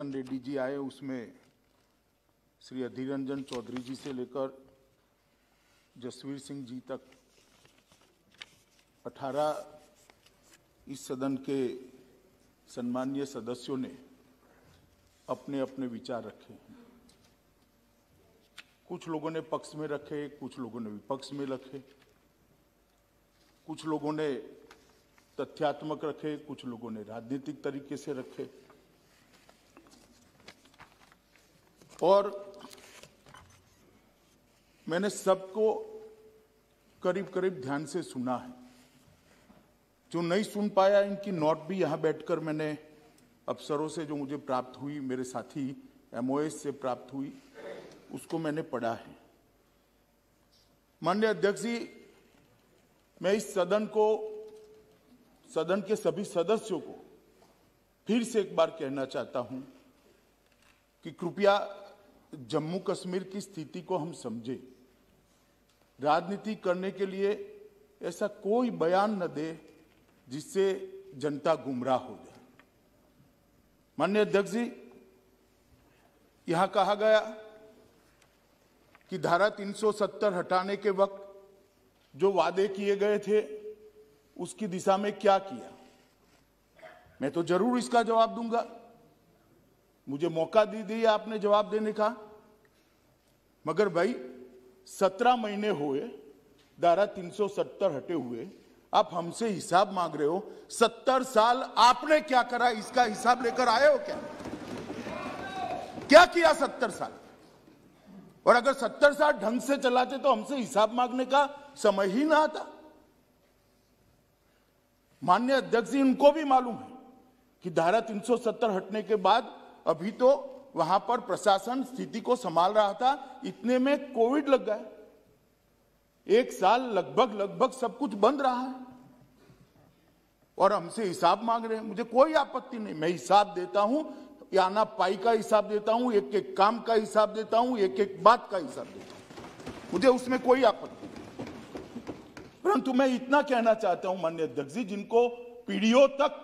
किशन रेड्डी जी आए, उसमें श्री अधीर रंजन चौधरी जी से लेकर जसवीर सिंह जी तक 18 इस सदन के सम्मानीय सदस्यों ने अपने अपने विचार रखे हैं। कुछ लोगों ने पक्ष में रखे, कुछ लोगों ने विपक्ष में रखे, कुछ लोगों ने तथ्यात्मक रखे, कुछ लोगों ने राजनीतिक तरीके से रखे। और मैंने सबको करीब करीब ध्यान से सुना है। जो नहीं सुन पाया, इनकी नोट भी यहां बैठकर मैंने अफसरों से जो मुझे प्राप्त हुई, मेरे साथी एमओएस से प्राप्त हुई, उसको मैंने पढ़ा है। माननीय अध्यक्ष जी, मैं इस सदन के सभी सदस्यों को फिर से एक बार कहना चाहता हूं कि कृपया जम्मू कश्मीर की स्थिति को हम समझें। राजनीति करने के लिए ऐसा कोई बयान न दे जिससे जनता गुमराह हो जाए। माननीय अध्यक्ष जी, यहां कहा गया कि धारा 370 हटाने के वक्त जो वादे किए गए थे उसकी दिशा में क्या किया। मैं तो जरूर इसका जवाब दूंगा, मुझे मौका दे दिया आपने जवाब देने का। मगर भाई 17 महीने हुए धारा 370 हटे हुए, आप हमसे हिसाब मांग रहे हो। 70 साल आपने क्या करा, इसका हिसाब लेकर आए हो क्या किया 70 साल? और अगर 70 साल ढंग से चलाते तो हमसे हिसाब मांगने का समय ही ना आता। माननीय अध्यक्ष जी, उनको भी मालूम है कि धारा 370 हटने के बाद अभी तो वहां पर प्रशासन स्थिति को संभाल रहा था, इतने में कोविड लग गया। 1 साल लगभग सब कुछ बंद रहा है और हमसे हिसाब मांग रहे हैं। मुझे कोई आपत्ति नहीं, मैं हिसाब देता हूं, आना पाई का हिसाब देता हूं, एक एक काम का हिसाब देता हूं, एक एक बात का हिसाब देता हूं, मुझे उसमें कोई आपत्ति नहीं। परंतु मैं इतना कहना चाहता हूं माननीय अध्यक्ष जी, जिनको पीढ़ियों तक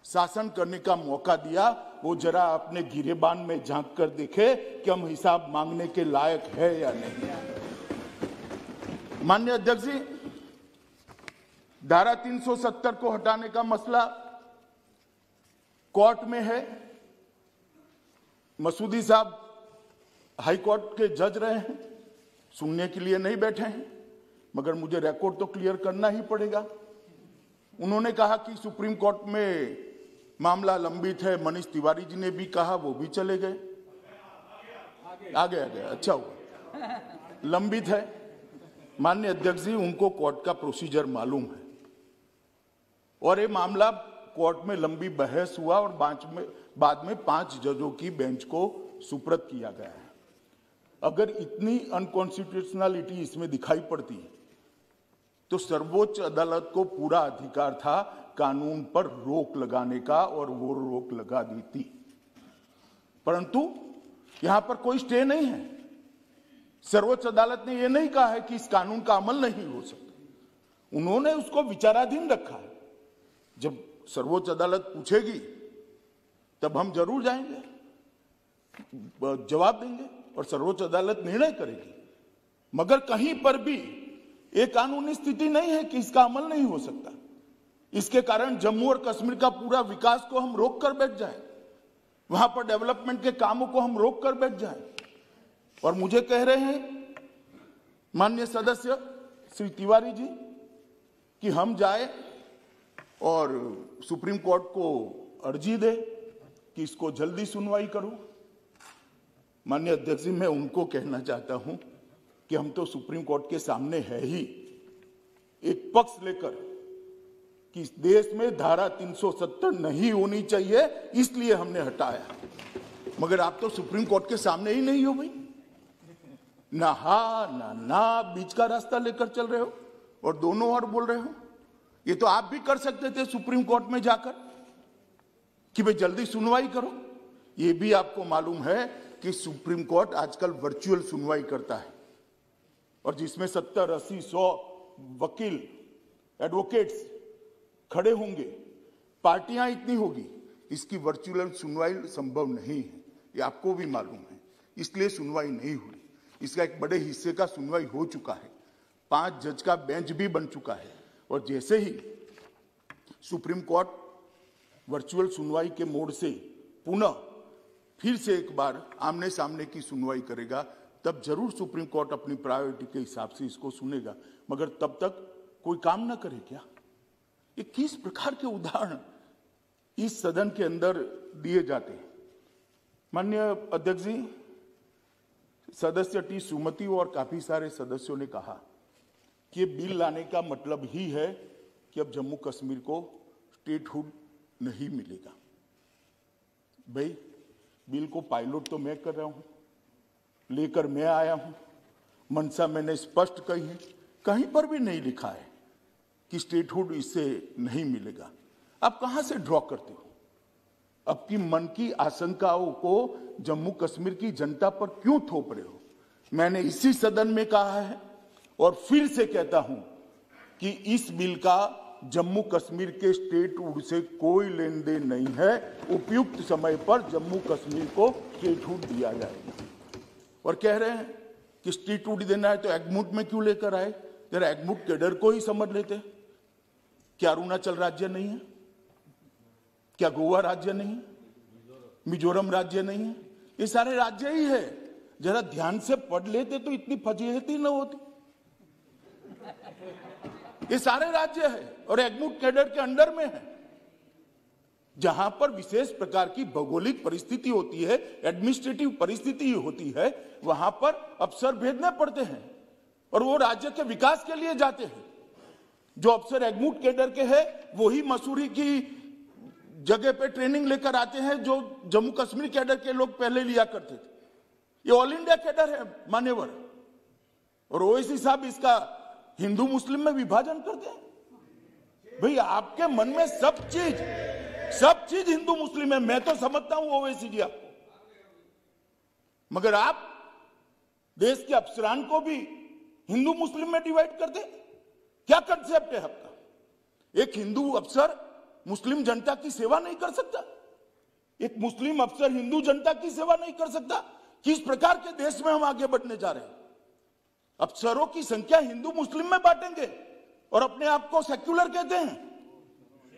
शासन करने का मौका दिया, वो जरा अपने गिरेबान में झांक कर देखे कि हम हिसाब मांगने के लायक है या नहीं। माननीय अध्यक्ष जी, धारा 370 को हटाने का मसला कोर्ट में है। मसूदी साहब हाई कोर्ट के जज रहे हैं, सुनने के लिए नहीं बैठे हैं, मगर मुझे रिकॉर्ड तो क्लियर करना ही पड़ेगा। उन्होंने कहा कि सुप्रीम कोर्ट में मामला लंबित है। मनीष तिवारी जी ने भी कहा, वो भी चले गए। आ गया, अच्छा हुआ, लंबित है। माननीय अध्यक्ष जी, उनको कोर्ट का प्रोसीजर मालूम है और ये मामला कोर्ट में लंबी बहस हुआ और बाद में 5 जजों की बेंच को सुपुर्द किया गया है। अगर इतनी अनकॉन्स्टिट्यूशनलिटी इसमें दिखाई पड़ती है तो सर्वोच्च अदालत को पूरा अधिकार था कानून पर रोक लगाने का, और वो रोक लगा दी थी। परंतु यहां पर कोई स्टे नहीं है। सर्वोच्च अदालत ने यह नहीं कहा है कि इस कानून का अमल नहीं हो सकता। उन्होंने उसको विचाराधीन रखा है। जब सर्वोच्च अदालत पूछेगी तब हम जरूर जाएंगे, जवाब देंगे और सर्वोच्च अदालत निर्णय करेगी। मगर कहीं पर भी एक कानूनी स्थिति नहीं है कि इसका अमल नहीं हो सकता। इसके कारण जम्मू और कश्मीर का पूरा विकास को हम रोक कर बैठ जाए, वहां पर डेवलपमेंट के कामों को हम रोक कर बैठ जाए। और मुझे कह रहे हैं माननीय सदस्य श्री तिवारी जी कि हम जाए और सुप्रीम कोर्ट को अर्जी दे कि इसको जल्दी सुनवाई करो। माननीय अध्यक्ष जी, मैं उनको कहना चाहता हूं कि हम तो सुप्रीम कोर्ट के सामने है ही, एक पक्ष लेकर कि इस देश में धारा 370 नहीं होनी चाहिए, इसलिए हमने हटाया। मगर आप तो सुप्रीम कोर्ट के सामने ही नहीं हो भाई, ना हा ना बीच का रास्ता लेकर चल रहे हो और दोनों ओर बोल रहे हो। ये तो आप भी कर सकते थे सुप्रीम कोर्ट में जाकर कि भाई जल्दी सुनवाई करो। ये भी आपको मालूम है कि सुप्रीम कोर्ट आजकल वर्चुअल सुनवाई करता है और जिसमें 70, 80, 100 वकील, एडवोकेट्स खड़े होंगे। पार्टियां इतनी होगी इसकी वर्चुअल सुनवाई संभव नहीं है, ये आपको भी मालूम है, इसलिए सुनवाई नहीं हुई। इसका एक बड़े हिस्से का सुनवाई हो चुका है, 5 जज का बेंच भी बन चुका है, और जैसे ही सुप्रीम कोर्ट वर्चुअल सुनवाई के मोड से पुनः फिर से एक बार आमने सामने की सुनवाई करेगा, तब जरूर सुप्रीम कोर्ट अपनी प्रायोरिटी के हिसाब से इसको सुनेगा। मगर तब तक कोई काम ना करे क्या? ये किस प्रकार के उदाहरण इस सदन के अंदर दिए जाते हैं? माननीय अध्यक्ष जी, सदस्य टी सुमति और काफी सारे सदस्यों ने कहा कि ये बिल लाने का मतलब ही है कि अब जम्मू कश्मीर को स्टेटहुड नहीं मिलेगा। भाई, बिल को पायलट तो मैं कर रहा हूं, लेकर मैं आया हूं, मंशा मैंने स्पष्ट कही है, कहीं पर भी नहीं लिखा है कि स्टेटहुड इससे नहीं मिलेगा। आप कहां से ड्रॉ करते हो? आपकी मन की आशंकाओं को जम्मू कश्मीर की जनता पर क्यों थोप रहे हो? मैंने इसी सदन में कहा है और फिर से कहता हूं कि इस बिल का जम्मू कश्मीर के स्टेटहुड से कोई लेन देन नहीं है। उपयुक्त समय पर जम्मू कश्मीर को स्टेटहुड दिया जाएगा। और कह रहे हैं कि स्टेटहुड देना है तो एग्मूट में क्यों लेकर आए? जरा एग्मूट कैडर को ही समझ लेते। क्या अरुणाचल राज्य नहीं है? क्या गोवा राज्य नहीं है? मिजोरम राज्य नहीं है? ये सारे राज्य ही है। जरा ध्यान से पढ़ लेते तो इतनी फजीहती न होती। ये सारे राज्य है और एग्मूट कैडर के अंडर में है। जहां पर विशेष प्रकार की भौगोलिक परिस्थिति होती है, एडमिनिस्ट्रेटिव परिस्थिति होती है, वहां पर अफसर भेजने पड़ते हैं और वो राज्य के विकास के लिए जाते हैं। जो अफसर एग्मूट कैडर के हैं वही मसूरी की जगह पे ट्रेनिंग लेकर आते हैं जो जम्मू कश्मीर कैडर के लोग पहले लिया करते थे। ये ऑल इंडिया कैडर है मान्यवर। और ओवैसी साहब इसका हिंदू मुस्लिम में विभाजन करते हैं। भाई, आपके मन में सब चीज हिंदू मुस्लिम है, मैं तो समझता हूं ओवैसी जी आपको, मगर आप देश के अफसरान को भी हिंदू मुस्लिम में डिवाइड कर दे। क्या कंसेप्ट है आपका? एक हिंदू अफसर मुस्लिम जनता की सेवा नहीं कर सकता? एक मुस्लिम अफसर हिंदू जनता की सेवा नहीं कर सकता? किस प्रकार के देश में हम आगे बढ़ने जा रहे हैं? अफसरों की संख्या हिंदू मुस्लिम में बांटेंगे और अपने आप को सेक्युलर कहते हैं।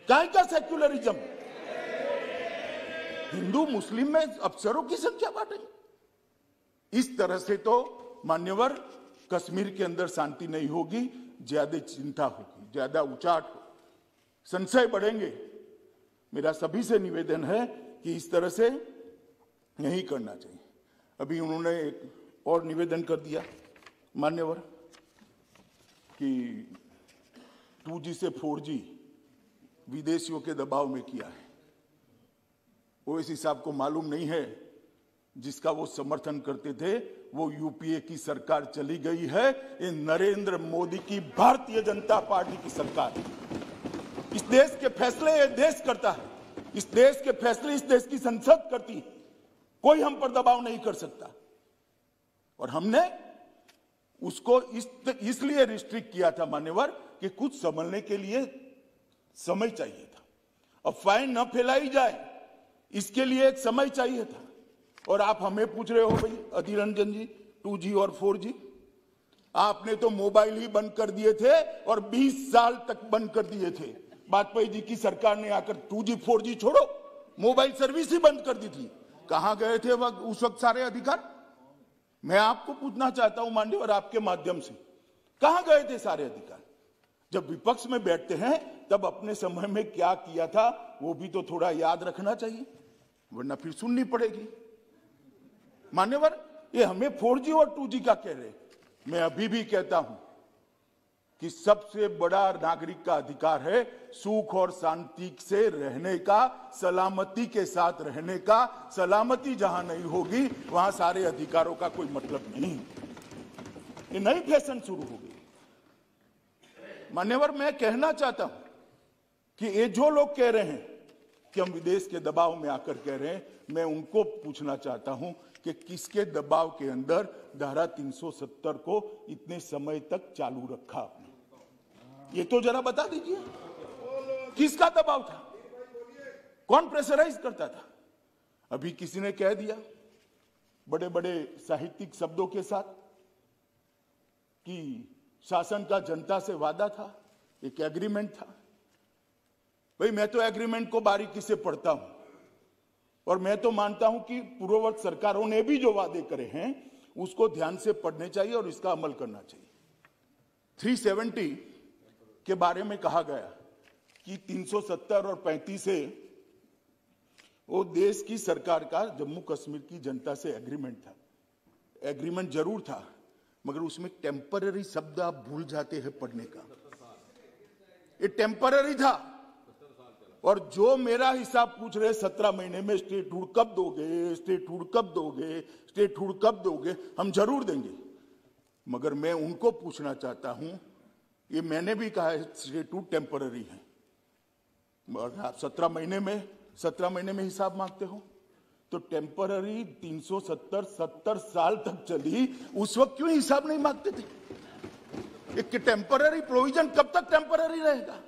काहे का सेक्युलरिज्म? हिंदू मुस्लिम में अफसरों की संख्या बांटेंगे। इस तरह से तो मान्यवर कश्मीर के अंदर शांति नहीं होगी, ज्यादा चिंता होगी, ज्यादा उचाट होगी, संशय बढ़ेंगे। मेरा सभी से निवेदन है कि इस तरह से नहीं करना चाहिए। अभी उन्होंने एक और निवेदन कर दिया मान्यवर कि 2G से 4G विदेशियों के दबाव में किया है। ओवैसी साहब को मालूम नहीं है, जिसका वो समर्थन करते थे वो यूपीए की सरकार चली गई है। ये नरेंद्र मोदी की भारतीय जनता पार्टी की सरकार है। इस देश के फैसले ये देश करता है, इस देश के फैसले इस देश की संसद करती है। कोई हम पर दबाव नहीं कर सकता। और हमने उसको इसलिए रिस्ट्रिक्ट किया था मान्यवर कि कुछ समझने के लिए समय चाहिए था। अब फाइन न फैलाई जाए इसके लिए एक समय चाहिए था। और आप हमें पूछ रहे हो भाई अधीर रंजन जी 2G और 4G, आपने तो मोबाइल ही बंद कर दिए थे और 20 साल तक बंद कर दिए थे। वाजपेयी जी की सरकार ने आकर 2G 4G छोड़ो, मोबाइल सर्विस ही बंद कर दी थी। कहां गए थे उस वक्त सारे अधिकार? मैं आपको पूछना चाहता हूं माननीय और आपके माध्यम से, कहां गए थे सारे अधिकार? जब विपक्ष में बैठते हैं तब अपने समय में क्या किया था वो भी तो थोड़ा याद रखना चाहिए, वरना फिर सुननी पड़ेगी। मान्यवर, ये हमें 4G और 2G का कह रहे। मैं अभी भी कहता हूं कि सबसे बड़ा नागरिक का अधिकार है सुख और शांति से रहने का, सलामती के साथ रहने का। सलामती जहां नहीं होगी वहां सारे अधिकारों का कोई मतलब नहीं। ये नई फैशन शुरू हो गई। मान्यवर, मैं कहना चाहता हूं कि ये जो लोग कह रहे हैं कि हम विदेश के दबाव में आकर कह रहे हैं, मैं उनको पूछना चाहता हूं कि किसके दबाव के अंदर धारा 370 को इतने समय तक चालू रखा आपने? ये तो जरा बता दीजिए, किसका दबाव था? कौन प्रेशराइज करता था? अभी किसी ने कह दिया बड़े बड़े साहित्यिक शब्दों के साथ कि शासन का जनता से वादा था, एक एग्रीमेंट था। भाई मैं तो एग्रीमेंट को बारीकी से पढ़ता हूं और मैं तो मानता हूं कि पूर्ववर्ती सरकारों ने भी जो वादे करे हैं उसको ध्यान से पढ़ने चाहिए और इसका अमल करना चाहिए। 370 के बारे में कहा गया कि 370 और 35 से वो देश की सरकार का जम्मू कश्मीर की जनता से एग्रीमेंट था। एग्रीमेंट जरूर था, मगर उसमें टेम्पररी शब्द आप भूल जाते हैं पढ़ने का। ये टेम्पररी था। और जो मेरा हिसाब पूछ रहे 17 महीने में स्टेटहुड कब दोगे, स्टेटहुड कब दोगे, स्टेटहुड कब दोगे, हम जरूर देंगे। मगर मैं उनको पूछना चाहता हूं, ये मैंने भी कहा है स्टेटहुड टेम्पररी है, और आप 17 महीने में हिसाब मांगते हो तो टेम्पररी 370 साल तक चली, उस वक्त क्यों हिसाब नहीं मांगते थे? एक टेम्पररी प्रोविजन कब तक टेम्पररी रहेगा?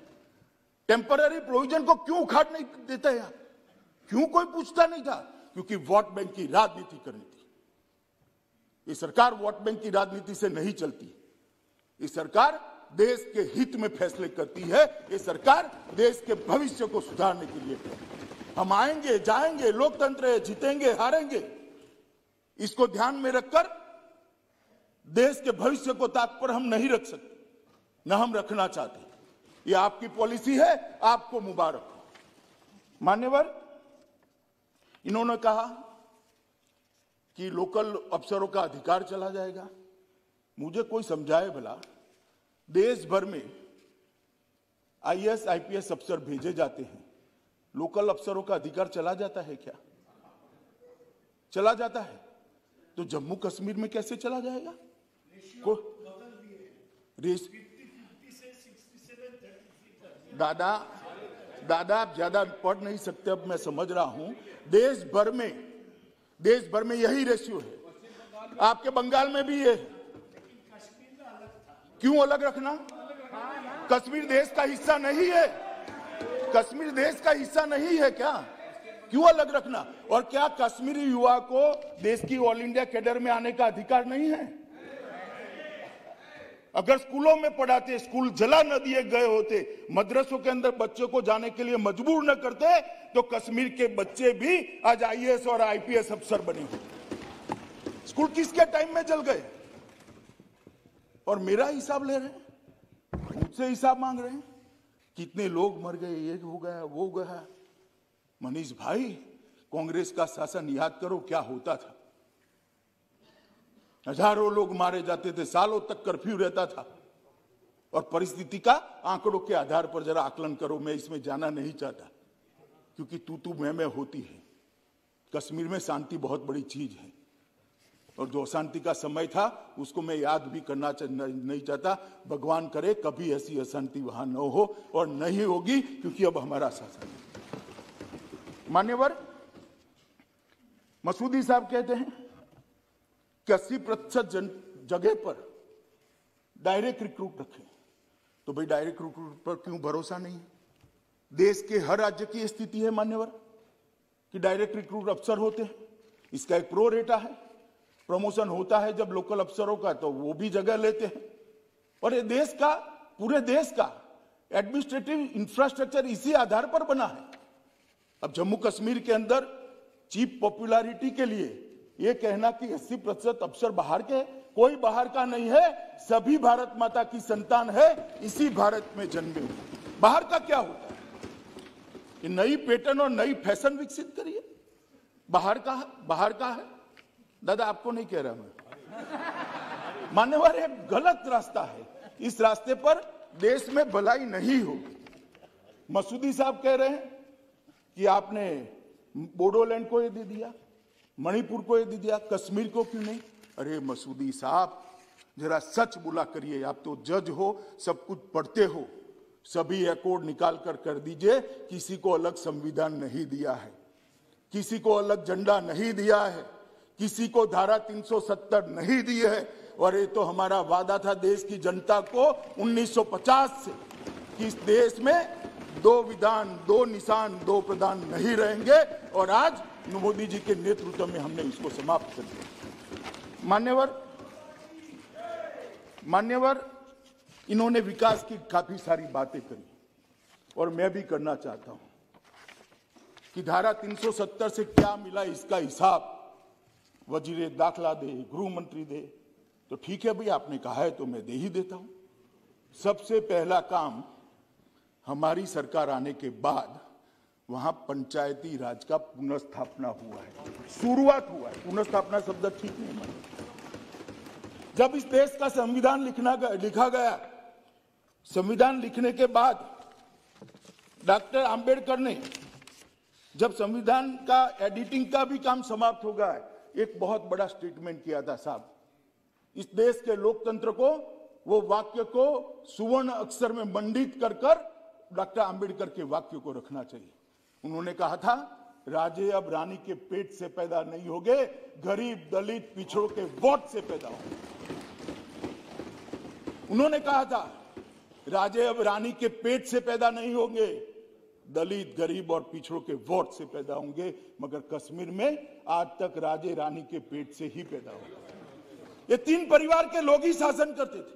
टेम्पररी प्रोविजन को क्यों उखाड़ नहीं देता यार? क्यों कोई पूछता नहीं था? क्योंकि वोट बैंक की राजनीति करनी थी। ये सरकार वोट बैंक की राजनीति से नहीं चलती। ये सरकार देश के हित में फैसले करती है। ये सरकार देश के भविष्य को सुधारने के लिए है। हम आएंगे जाएंगे, लोकतंत्र है, जीतेंगे हारेंगे, इसको ध्यान में रखकर देश के भविष्य को ताक पर हम नहीं रख सकते, न हम रखना चाहते। ये आपकी पॉलिसी है, आपको मुबारक हो। मान्यवर, इन्होंने कहा कि लोकल अफसरों का अधिकार चला जाएगा। मुझे कोई समझाए भला, देश भर में आईएएस आईपीएस अफसर भेजे जाते हैं, लोकल अफसरों का अधिकार चला जाता है क्या? चला जाता है तो जम्मू कश्मीर में कैसे चला जाएगा? दादा आप ज्यादा पढ़ नहीं सकते, अब मैं समझ रहा हूं। देश भर में यही रेशियो है। आपके बंगाल में भी ये है। क्यों अलग रखना? कश्मीर देश का हिस्सा नहीं है। कश्मीर देश का हिस्सा नहीं है क्या? क्यों अलग रखना? और क्या कश्मीरी युवा को देश की ऑल इंडिया कैडर में आने का अधिकार नहीं है? अगर स्कूलों में पढ़ाते, स्कूल जला न दिए गए होते, मदरसों के अंदर बच्चों को जाने के लिए मजबूर न करते, तो कश्मीर के बच्चे भी आज आईएएस और आईपीएस अफसर बने होते। स्कूल किसके टाइम में जल गए? और मेरा हिसाब ले रहे हैं, मुझसे हिसाब मांग रहे हैं, कितने लोग मर गए, ये हो गया वो गया। मनीष भाई, कांग्रेस का शासन याद करो क्या होता था। हजारों लोग मारे जाते थे, सालों तक कर्फ्यू रहता था। और परिस्थिति का आंकड़ों के आधार पर जरा आकलन करो। मैं इसमें जाना नहीं चाहता, क्योंकि तू मैं होती है। कश्मीर में शांति बहुत बड़ी चीज है, और जो अशांति का समय था उसको मैं याद भी करना नहीं चाहता। भगवान करे कभी ऐसी अशांति वहां न हो, और नहीं होगी, क्योंकि अब हमारा शासन है। मान्यवर, मसूदी साहब कहते हैं कि 80% जगह पर डायरेक्ट रिक्रूट रखें। तो भाई डायरेक्ट रिक्रूट पर क्यों भरोसा नहीं? देश के हर राज्य की स्थिति है मान्यवर कि डायरेक्ट रिक्रूट अफसर होते हैं। इसका एक प्रो रेटा है, प्रमोशन होता है जब लोकल अफसरों का, तो वो भी जगह लेते हैं। और ये देश का, पूरे देश का एडमिनिस्ट्रेटिव इंफ्रास्ट्रक्चर इसी आधार पर बना है। अब जम्मू कश्मीर के अंदर चीप पॉपुलैरिटी के लिए ये कहना कि 80% अफसर बाहर के, कोई बाहर का नहीं है, सभी भारत माता की संतान है, इसी भारत में जन्मे हुए। बाहर का क्या होता है? ये नई पैटर्न और नई फैशन विकसित करिए। बाहर का है। दादा आपको नहीं कह रहा मैं, मान्यवर, एक गलत रास्ता है। इस रास्ते पर देश में भलाई नहीं होगी। मसूदी साहब कह रहे हैं कि आपने बोडोलैंड को ये दे दिया, मणिपुर को ये दे दिया, कश्मीर को क्यों नहीं? अरे मसूदी साहब, जरा सच बोला करिए। आप तो जज हो, सब कुछ पढ़ते हो। सभी अकॉर्ड निकाल कर दीजिए। किसी को अलग संविधान नहीं दिया है, किसी को अलग झंडा नहीं दिया है, किसी को धारा 370 नहीं दी है। और ये तो हमारा वादा था देश की जनता को 1950 से कि इस देश में दो विधान, दो निशान, दो प्रधान नहीं रहेंगे और आज मोदी जी के नेतृत्व में हमने इसको समाप्त कर दिया। मान्यवर, इन्होंने विकास की काफी सारी बातें करी और मैं भी करना चाहता हूं कि धारा 370 से क्या मिला इसका हिसाब वजीरे दाखला दे, गृह मंत्री दे। तो ठीक है भाई, आपने कहा है तो मैं दे ही देता हूं। सबसे पहला काम हमारी सरकार आने के बाद वहां पंचायती राज का पुनर्स्थापना हुआ है, शुरुआत हुआ है। पुनर्स्थापना शब्द ठीक नहीं है। जब इस देश का संविधान लिखा गया, संविधान लिखने के बाद डॉक्टर आंबेडकर ने जब संविधान का एडिटिंग का भी काम समाप्त हो गया, एक बहुत बड़ा स्टेटमेंट किया था साहब, इस देश के लोकतंत्र को, वो वाक्य को सुवर्ण अक्षर में मंडित कर डॉक्टर आंबेडकर के वाक्य को रखना चाहिए। उन्होंने कहा था, राजे अब रानी के पेट से पैदा नहीं होंगे, गरीब दलित पिछड़ों के वोट से पैदा होंगे। उन्होंने कहा था, राजे अब रानी के पेट से पैदा नहीं होंगे, दलित गरीब और पिछड़ों के वोट से पैदा होंगे, मगर कश्मीर में आज तक राजे रानी के पेट से ही पैदा होंगे। ये तीन परिवार के लोग ही शासन करते थे।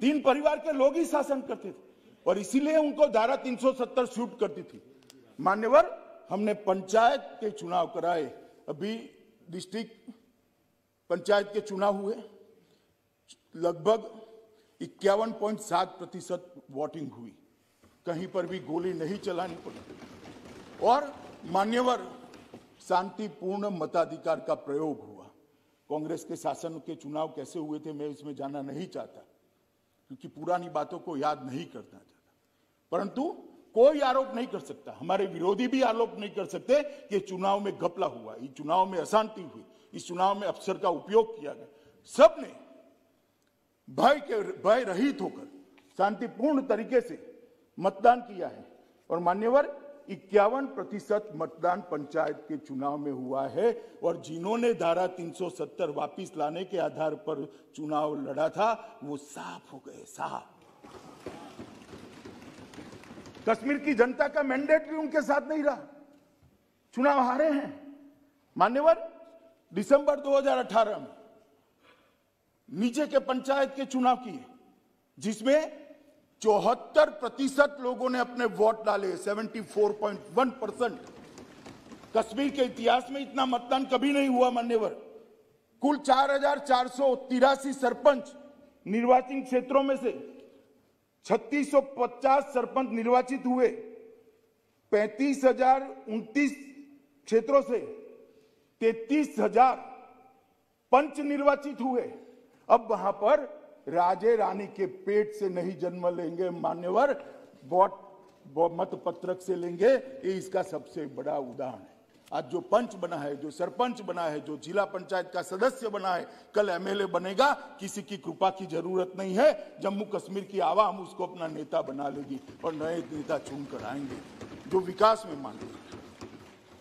तीन परिवार के लोग ही शासन करते थे और इसीलिए उनको धारा 370 शूट करती थी। मान्यवर, हमने पंचायत के चुनाव कराए, अभी डिस्ट्रिक्ट पंचायत के चुनाव हुए, लगभग 51.7% वोटिंग हुई, कहीं पर भी गोली नहीं चलानी पड़ी और मान्यवर शांतिपूर्ण मताधिकार का प्रयोग हुआ। कांग्रेस के शासन के चुनाव कैसे हुए थे मैं इसमें जाना नहीं चाहता, क्योंकि पुरानी बातों को याद नहीं करना चाहता, परंतु कोई आरोप नहीं कर सकता, हमारे विरोधी भी आरोप नहीं कर सकते कि चुनाव में घपला हुआ, इस चुनाव में अशांति हुई, इस चुनाव में अफसर का उपयोग किया गया। सबने भय रहित होकर शांतिपूर्ण तरीके से मतदान किया है और मान्यवर 51% मतदान पंचायत के चुनाव में हुआ है और जिन्होंने धारा 370 वापिस लाने के आधार पर चुनाव लड़ा था वो साफ हो गए, साफ। कश्मीर की जनता का मैंडेट भी उनके साथ नहीं रहा, चुनाव हारे हैं। मान्यवर, दिसंबर 2018 में नीचे के पंचायत के चुनाव किए, जिसमें 74% लोगों ने अपने वोट डाले, 74.1%। कश्मीर के इतिहास में इतना मतदान कभी नहीं हुआ मान्यवर। कुल 4,483 सरपंच निर्वाचित क्षेत्रों में से 3650 सरपंच निर्वाचित हुए, 35,029 क्षेत्रों से 33,000 पंच निर्वाचित हुए। अब वहां पर राजे रानी के पेट से नहीं जन्म लेंगे मान्यवर, वोट मत पत्रक से लेंगे। ये इसका सबसे बड़ा उदाहरण है। आज जो पंच बना है, जो सरपंच बना है, जो जिला पंचायत का सदस्य बना है, कल एमएलए बनेगा, किसी की कृपा की जरूरत नहीं है। जम्मू कश्मीर की आवाम उसको अपना नेता बना लेगी और नए नेता चुन कर आएंगे जो विकास में मानेंगे।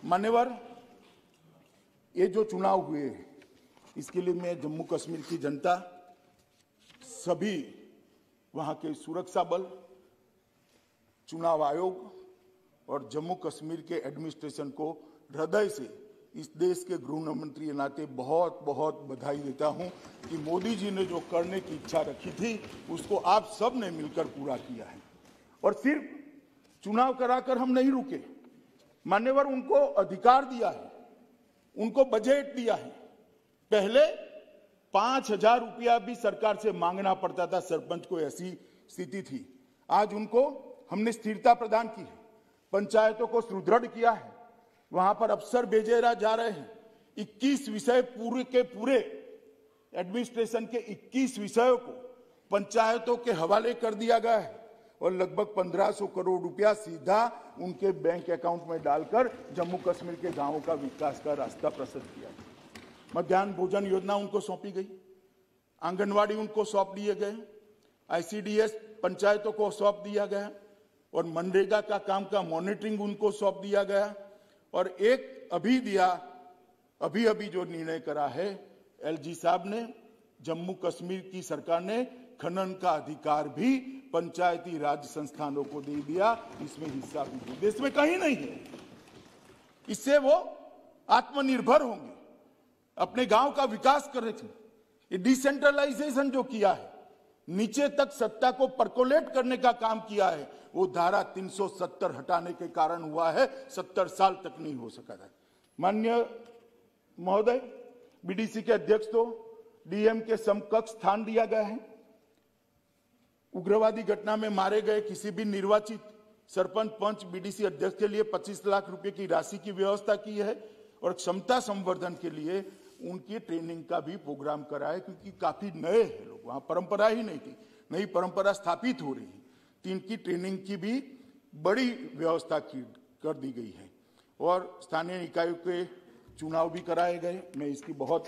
मान्यवर, ये जो चुनाव हुए, इसके लिए मैं जम्मू कश्मीर की जनता, सभी वहां के सुरक्षा बल, चुनाव आयोग और जम्मू कश्मीर के एडमिनिस्ट्रेशन को हृदय से इस देश के गृह मंत्री के नाते बहुत बहुत बधाई देता हूं कि मोदी जी ने जो करने की इच्छा रखी थी उसको आप सब ने मिलकर पूरा किया है। और सिर्फ चुनाव कराकर हम नहीं रुके मान्यवर, उनको अधिकार दिया है, उनको बजट दिया है। पहले 5,000 रुपया भी सरकार से मांगना पड़ता था सरपंच को, ऐसी स्थिति थी। आज उनको हमने स्थिरता प्रदान की है, पंचायतों को सुदृढ़ किया है, वहां पर अफसर भेजे जा रहे हैं। 21 विषय पूरे के पूरे एडमिनिस्ट्रेशन के 21 विषयों को पंचायतों के हवाले कर दिया गया है और लगभग 1500 करोड़ रुपया सीधा उनके बैंक अकाउंट में डालकर जम्मू कश्मीर के गांवों का विकास का रास्ता प्रशस्त किया। मध्याह्न भोजन योजना उनको सौंपी गई, आंगनवाड़ी उनको सौंप दिए गए, आईसीडीएस पंचायतों को सौंप दिया गया और मनरेगा का काम का मॉनिटरिंग उनको सौंप दिया गया। और एक अभी जो निर्णय करा है एलजी साहब ने, जम्मू कश्मीर की सरकार ने खनन का अधिकार भी पंचायती राज संस्थानों को दे दिया, इसमें हिस्सा भी दे। देश में कहीं नहीं है। इससे वो आत्मनिर्भर होंगे, अपने गांव का विकास करेंगे। ये डिसेंट्रलाइजेशन जो किया है, नीचे तक सत्ता को परकोलेट करने का काम किया है, वो धारा 370 हटाने के कारण हुआ है। 70 साल तक नहीं हो सका था। माननीय महोदय, बीडीसी के अध्यक्ष तो डीएम के समकक्ष स्थान दिया गया है। उग्रवादी घटना में मारे गए किसी भी निर्वाचित सरपंच, पंच, बीडीसी अध्यक्ष के लिए 25 लाख रुपए की राशि की व्यवस्था की है और क्षमता संवर्धन के लिए उनकी ट्रेनिंग का भी प्रोग्राम कराए, क्योंकि काफी नए हैं लोग, वहां परंपरा ही नहीं थी, नई परंपरा स्थापित हो रही है। तो इनकी ट्रेनिंग की भी बड़ी व्यवस्था कर दी गई है और स्थानीय निकायों के चुनाव भी कराए गए। मैं इसकी बहुत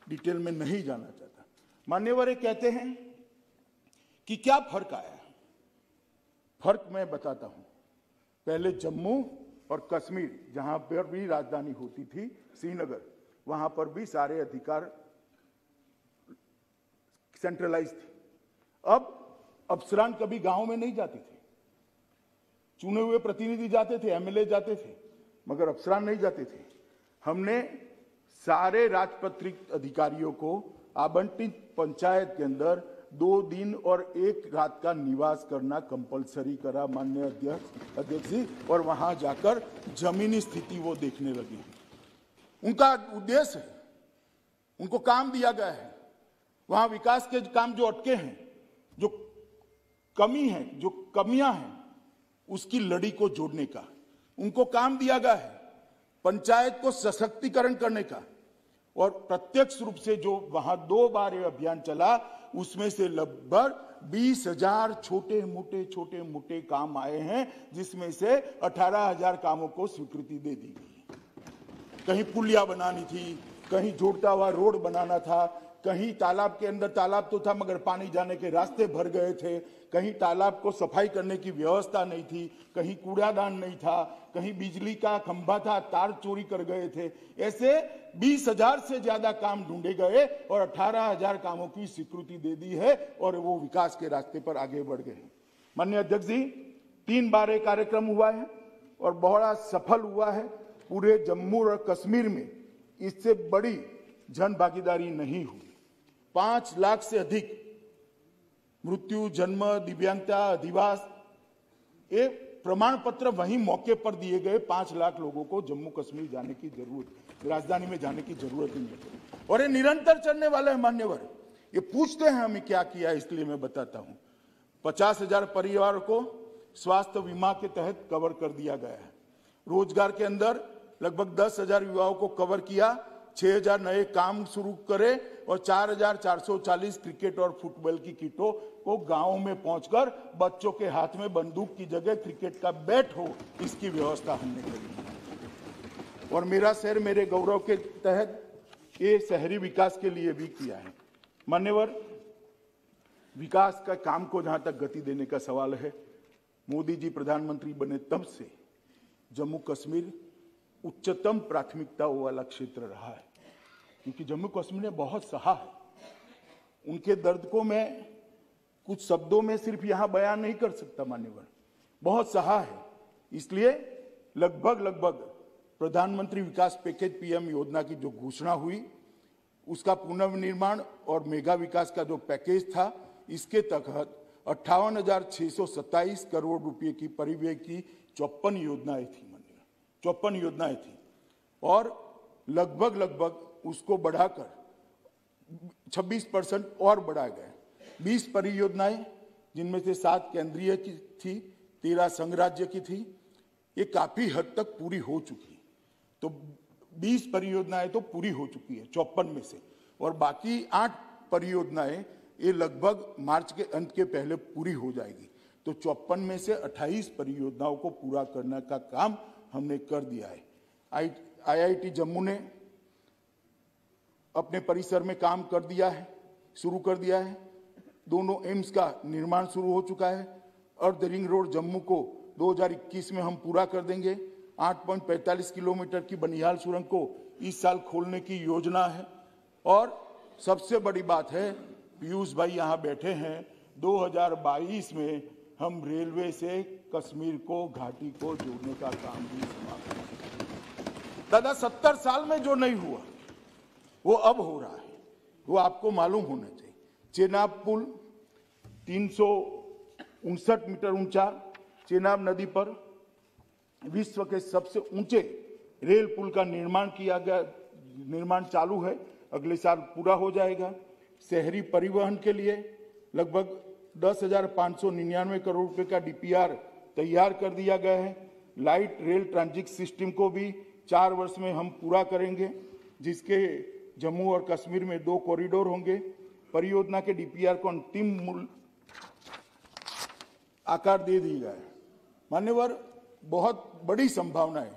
डिटेल में नहीं जाना चाहता। मान्यवर कहते हैं कि क्या फर्क आया। फर्क मैं बताता हूं। पहले जम्मू और कश्मीर, जहां पर भी राजधानी होती थी श्रीनगर, वहां पर भी सारे अधिकार सेंट्रलाइज थे। अब अफसरान कभी गांव में नहीं जाते थे। चुने हुए प्रतिनिधि जाते थे, एमएलए जाते थे, मगर अफसरान नहीं जाते थे। हमने सारे राजपत्रित अधिकारियों को आवंटित पंचायत के अंदर 2 दिन और 1 रात का निवास करना कंपलसरी करा, माननीय अध्यक्ष जी, और वहां जाकर जमीनी स्थिति वो देखने लगे। उनका उद्देश्य है, उनको काम दिया गया है, वहां विकास के काम जो अटके हैं, जो कमी है, जो कमियां हैं, उसकी लड़ी को जोड़ने का उनको काम दिया गया है। पंचायत को सशक्तिकरण करने का, और प्रत्यक्ष रूप से जो वहां 2 बार ये अभियान चला, उसमें से लगभग 20,000 छोटे मोटे काम आए हैं, जिसमें से 18,000 कामों को स्वीकृति दे दी गई। कहीं पुलिया बनानी थी, कहीं जोड़ता हुआ रोड बनाना था, कहीं तालाब के अंदर तालाब तो था मगर पानी जाने के रास्ते भर गए थे, कहीं तालाब को सफाई करने की व्यवस्था नहीं थी, कहीं कूड़ादान नहीं था, कहीं बिजली का खंभा था, तार चोरी कर गए थे। ऐसे 20,000 से ज्यादा काम ढूंढे गए और 18,000 कामों की स्वीकृति दे दी है और वो विकास के रास्ते पर आगे बढ़ गए। माननीय अध्यक्ष जी, 3 बार ये कार्यक्रम हुआ है और बड़ा सफल हुआ है। पूरे जम्मू और कश्मीर में इससे बड़ी जन भागीदारी नहीं हुई। 5 लाख से अधिक मृत्यु, जन्म, दिव्यांगता, अधिवास, ये प्रमाण पत्र वहीं मौके पर दिए गए। 5 लाख लोगों को जम्मू कश्मीर जाने की जरूरत, राजधानी में जाने की जरूरत नहीं है और ये निरंतर चलने वाला है। मान्यवर, ये पूछते हैं हमें क्या किया, इसलिए मैं बताता हूं। 50,000 परिवार को स्वास्थ्य बीमा के तहत कवर कर दिया गया है। रोजगार के अंदर लगभग 10,000 युवाओं को कवर किया, 6,000 नए काम शुरू करे और 4,440 क्रिकेट और फुटबॉल की किटों को गांवों में पहुंचकर बच्चों के हाथ में बंदूक की जगह क्रिकेट का बैट हो, इसकी व्यवस्था हमने करी। और मेरा शहर मेरे गौरव के तहत ये शहरी विकास के लिए भी किया है। मान्यवर, विकास का काम को जहां तक गति देने का सवाल है, मोदी जी प्रधानमंत्री बने तब से जम्मू कश्मीर उच्चतम प्राथमिकता वाला क्षेत्र रहा है, क्योंकि जम्मू कश्मीर ने बहुत सहा है। उनके दर्द को मैं कुछ शब्दों में सिर्फ यहां बयान नहीं कर सकता। मान्यवर, बहुत सहा है। इसलिए लगभग प्रधानमंत्री विकास पैकेज पीएम योजना की जो घोषणा हुई, उसका पुनर्निर्माण और मेगा विकास का जो पैकेज था, इसके तहत 58,627 करोड़ रुपए की परिव्यय की 54 योजनाएं थी। 54 योजनाएं थी और लगभग उसको बढ़ाकर 26% और बढ़ाया गया। 20 परियोजनाएं, जिनमें से 7 केंद्रीय की थी, 13 संघ राज्य की थी, ये काफी हद तक पूरी हो चुकी है। तो 20 परियोजनाएं तो पूरी हो चुकी है 54 में से, और बाकी 8 परियोजनाएं ये लगभग मार्च के अंत के पहले पूरी हो जाएगी। तो 54 में से 28 परियोजनाओं को पूरा करने का काम हमने कर दिया है। आईआईटी जम्मू ने अपने परिसर में काम कर दिया है, शुरू कर दिया है। दोनों एम्स का निर्माण शुरू हो चुका है। अर्ध रिंग रोड जम्मू को 2021 में हम पूरा कर देंगे। 8.45 किलोमीटर की बनिहाल सुरंग को इस साल खोलने की योजना है। और सबसे बड़ी बात है, पीयूष भाई यहाँ बैठे हैं, 2022 में हम रेलवे से कश्मीर को, घाटी को जोड़ने का काम भी समाप्त करेंगे। दादा 70 साल में जो नहीं हुआ वो अब हो रहा है, वो आपको मालूम होना चाहिए। चेनाब पुल 359 मीटर ऊंचा चेनाब नदी पर विश्व के सबसे ऊंचे रेल पुल का निर्माण किया गया, निर्माण चालू है, अगले साल पूरा हो जाएगा। शहरी परिवहन के लिए लगभग 10,599 करोड़ रुपए का डीपीआर तैयार कर दिया गया है। लाइट रेल ट्रांजिट सिस्टम को भी 4 वर्ष में हम पूरा करेंगे, जिसके जम्मू और कश्मीर में 2 कॉरिडोर होंगे। परियोजना के डीपीआर को अंतिम मूल आकार दे दी गया है। मान्यवर, बहुत बड़ी संभावनाएं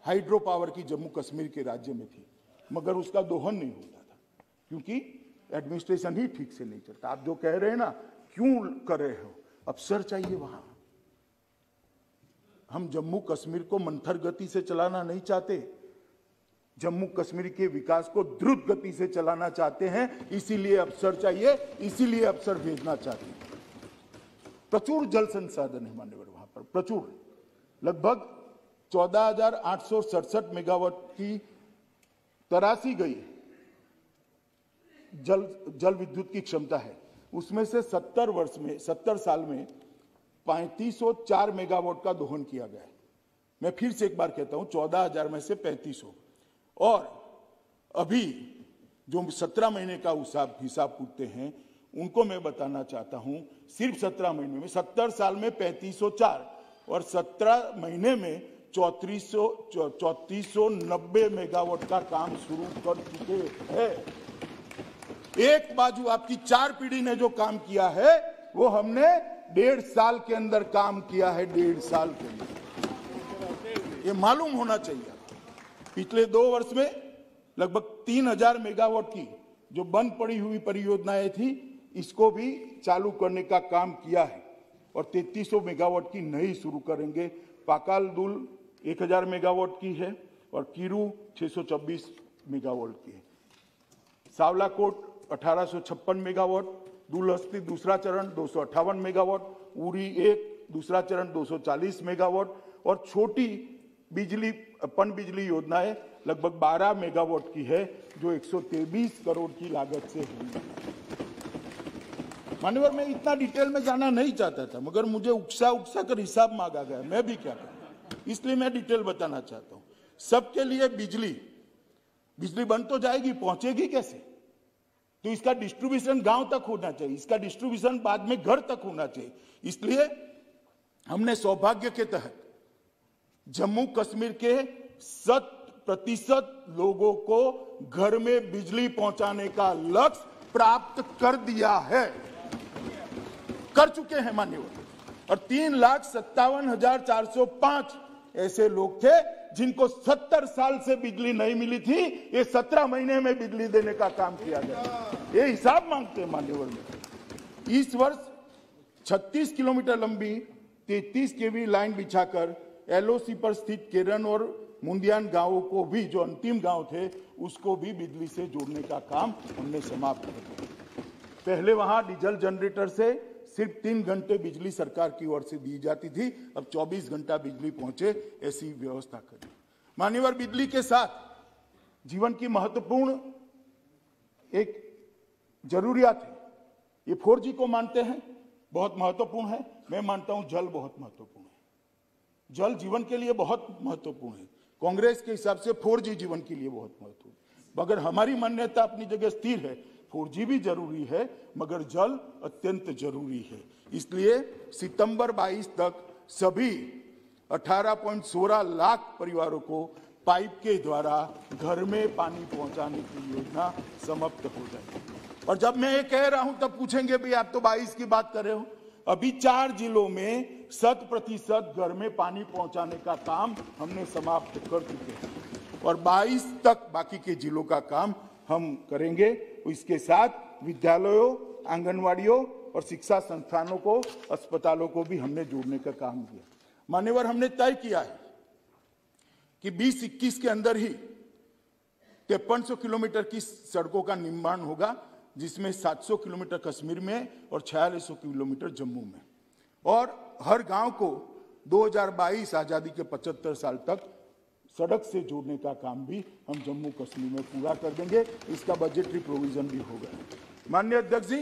हाइड्रो पावर की जम्मू कश्मीर के राज्य में थी, मगर उसका दोहन नहीं होता था क्योंकि एडमिनिस्ट्रेशन ही ठीक से नहीं चलता। आप जो कह रहे हैं ना, क्यों कर रहे हो, अफसर चाहिए वहां। हम जम्मू कश्मीर को मंथर गति से चलाना नहीं चाहते, जम्मू कश्मीर के विकास को द्रुत गति से चलाना चाहते हैं, इसीलिए अफसर चाहिए, इसीलिए अफसर भेजना चाहते हैं। प्रचुर जल संसाधन है मान्यवर वहां पर, प्रचुर, लगभग 14,867 मेगावाट की तराशी गई जल विद्युत की क्षमता है। उसमें से 70 साल में 3504 मेगावाट का दोहन किया गया है। मैं फिर से एक बार कहता हूं, 14,000 में से 3500, और अभी जो 17 महीने का हिसाब पूछते हैं उनको मैं बताना चाहता हूं, सिर्फ 17 महीने में 70 साल में 3504 और 17 महीने में 3490 मेगावाट का काम शुरू कर चुके हैं। एक बाजू आपकी 4 पीढ़ी ने जो काम किया है वो हमने 1.5 साल के अंदर काम किया है, 1.5 साल के अंदर। ये मालूम होना चाहिए। पिछले 2 वर्ष में लगभग 3000 मेगावाट की जो बंद पड़ी हुई परियोजनाएं थी, इसको भी चालू करने का काम किया है और 3300 मेगावाट की नई शुरू करेंगे। पाकाल दुल 1000 मेगावाट की है और कीरू 624 मेगावाट की है। सावलाकोट 1856 मेगावाट, दुलहस्ती दूसरा चरण 258 मेगावाट, उरी 1 दूसरा चरण 240 मेगावाट और छोटी बिजली पन बिजली योजनाएं लगभग 12 मेगावाट की है, जो 123 करोड़ की लागत से हुई। मान्यवर, मैं इतना डिटेल में जाना नहीं चाहता था, मगर मुझे उकसा कर हिसाब मांगा गया, मैं भी क्या करूं, इसलिए मैं डिटेल बताना चाहता हूं। सबके लिए बिजली बन तो जाएगी, पहुंचेगी कैसे? तो इसका डिस्ट्रीब्यूशन गांव तक होना चाहिए, इसका डिस्ट्रीब्यूशन बाद में घर तक होना चाहिए। इसलिए हमने सौभाग्य के तहत जम्मू कश्मीर के 100% लोगों को घर में बिजली पहुंचाने का लक्ष्य प्राप्त कर दिया है, कर चुके हैं मान्यवर। और 3,57,405 ऐसे लोग थे जिनको 70 साल से बिजली नहीं मिली थी, ये 17 महीने में बिजली देने का काम किया गया। ये हिसाब मांगते हैं मान्यवर में। इस वर्ष 36 किलोमीटर लंबी 33 केवी लाइन बिछाकर एलओसी पर स्थित केरन और मुंदियान गांवों को भी, जो अंतिम गांव थे, उसको भी बिजली से जोड़ने का काम हमने समाप्त कर दिया। पहले वहां डीजल जनरेटर से सिर्फ 3 घंटे बिजली सरकार की ओर से दी जाती थी, अब 24 घंटा बिजली पहुंचे, ऐसी व्यवस्था करी। मान्यवर, बिजली के साथ जीवन की महत्वपूर्ण एक जरूरियात है। ये 4G को मानते हैं, बहुत महत्वपूर्ण है। मैं मानता हूं जल बहुत महत्वपूर्ण है, जल जीवन के लिए बहुत महत्वपूर्ण है। कांग्रेस के हिसाब से 4G जीवन के लिए बहुत महत्वपूर्ण है, मगर हमारी मान्यता अपनी जगह स्थिर है। 4G भी जरूरी है, मगर जल अत्यंत जरूरी है। इसलिए सितंबर 22 तक सभी 18.16 लाख परिवारों को पाइप के द्वारा घर में पानी पहुंचाने की योजना समाप्त हो जाएगी। और जब मैं ये कह रहा हूं तब पूछेंगे, भाई आप तो 22 की बात कर रहे हो। अभी 4 जिलों में 100% घर में पानी पहुंचाने का काम हमने समाप्त कर चुके हैं और 22 तक बाकी के जिलों का काम हम करेंगे। इसके साथ विद्यालयों, आंगनवाड़ियों और शिक्षा संस्थानों को, अस्पतालों को भी हमने जोड़ने का काम किया। मान्यवर, हमने तय किया है कि 2021 के अंदर ही 5300 किलोमीटर की सड़कों का निर्माण होगा जिसमें 700 किलोमीटर कश्मीर में और 4600 किलोमीटर जम्मू में। और हर गांव को 2022 आजादी के 75 साल तक सड़क से जोड़ने का काम भी हम जम्मू कश्मीर में पूरा कर देंगे। इसका बजटरी प्रोविजन भी होगा। माननीय अध्यक्ष जी,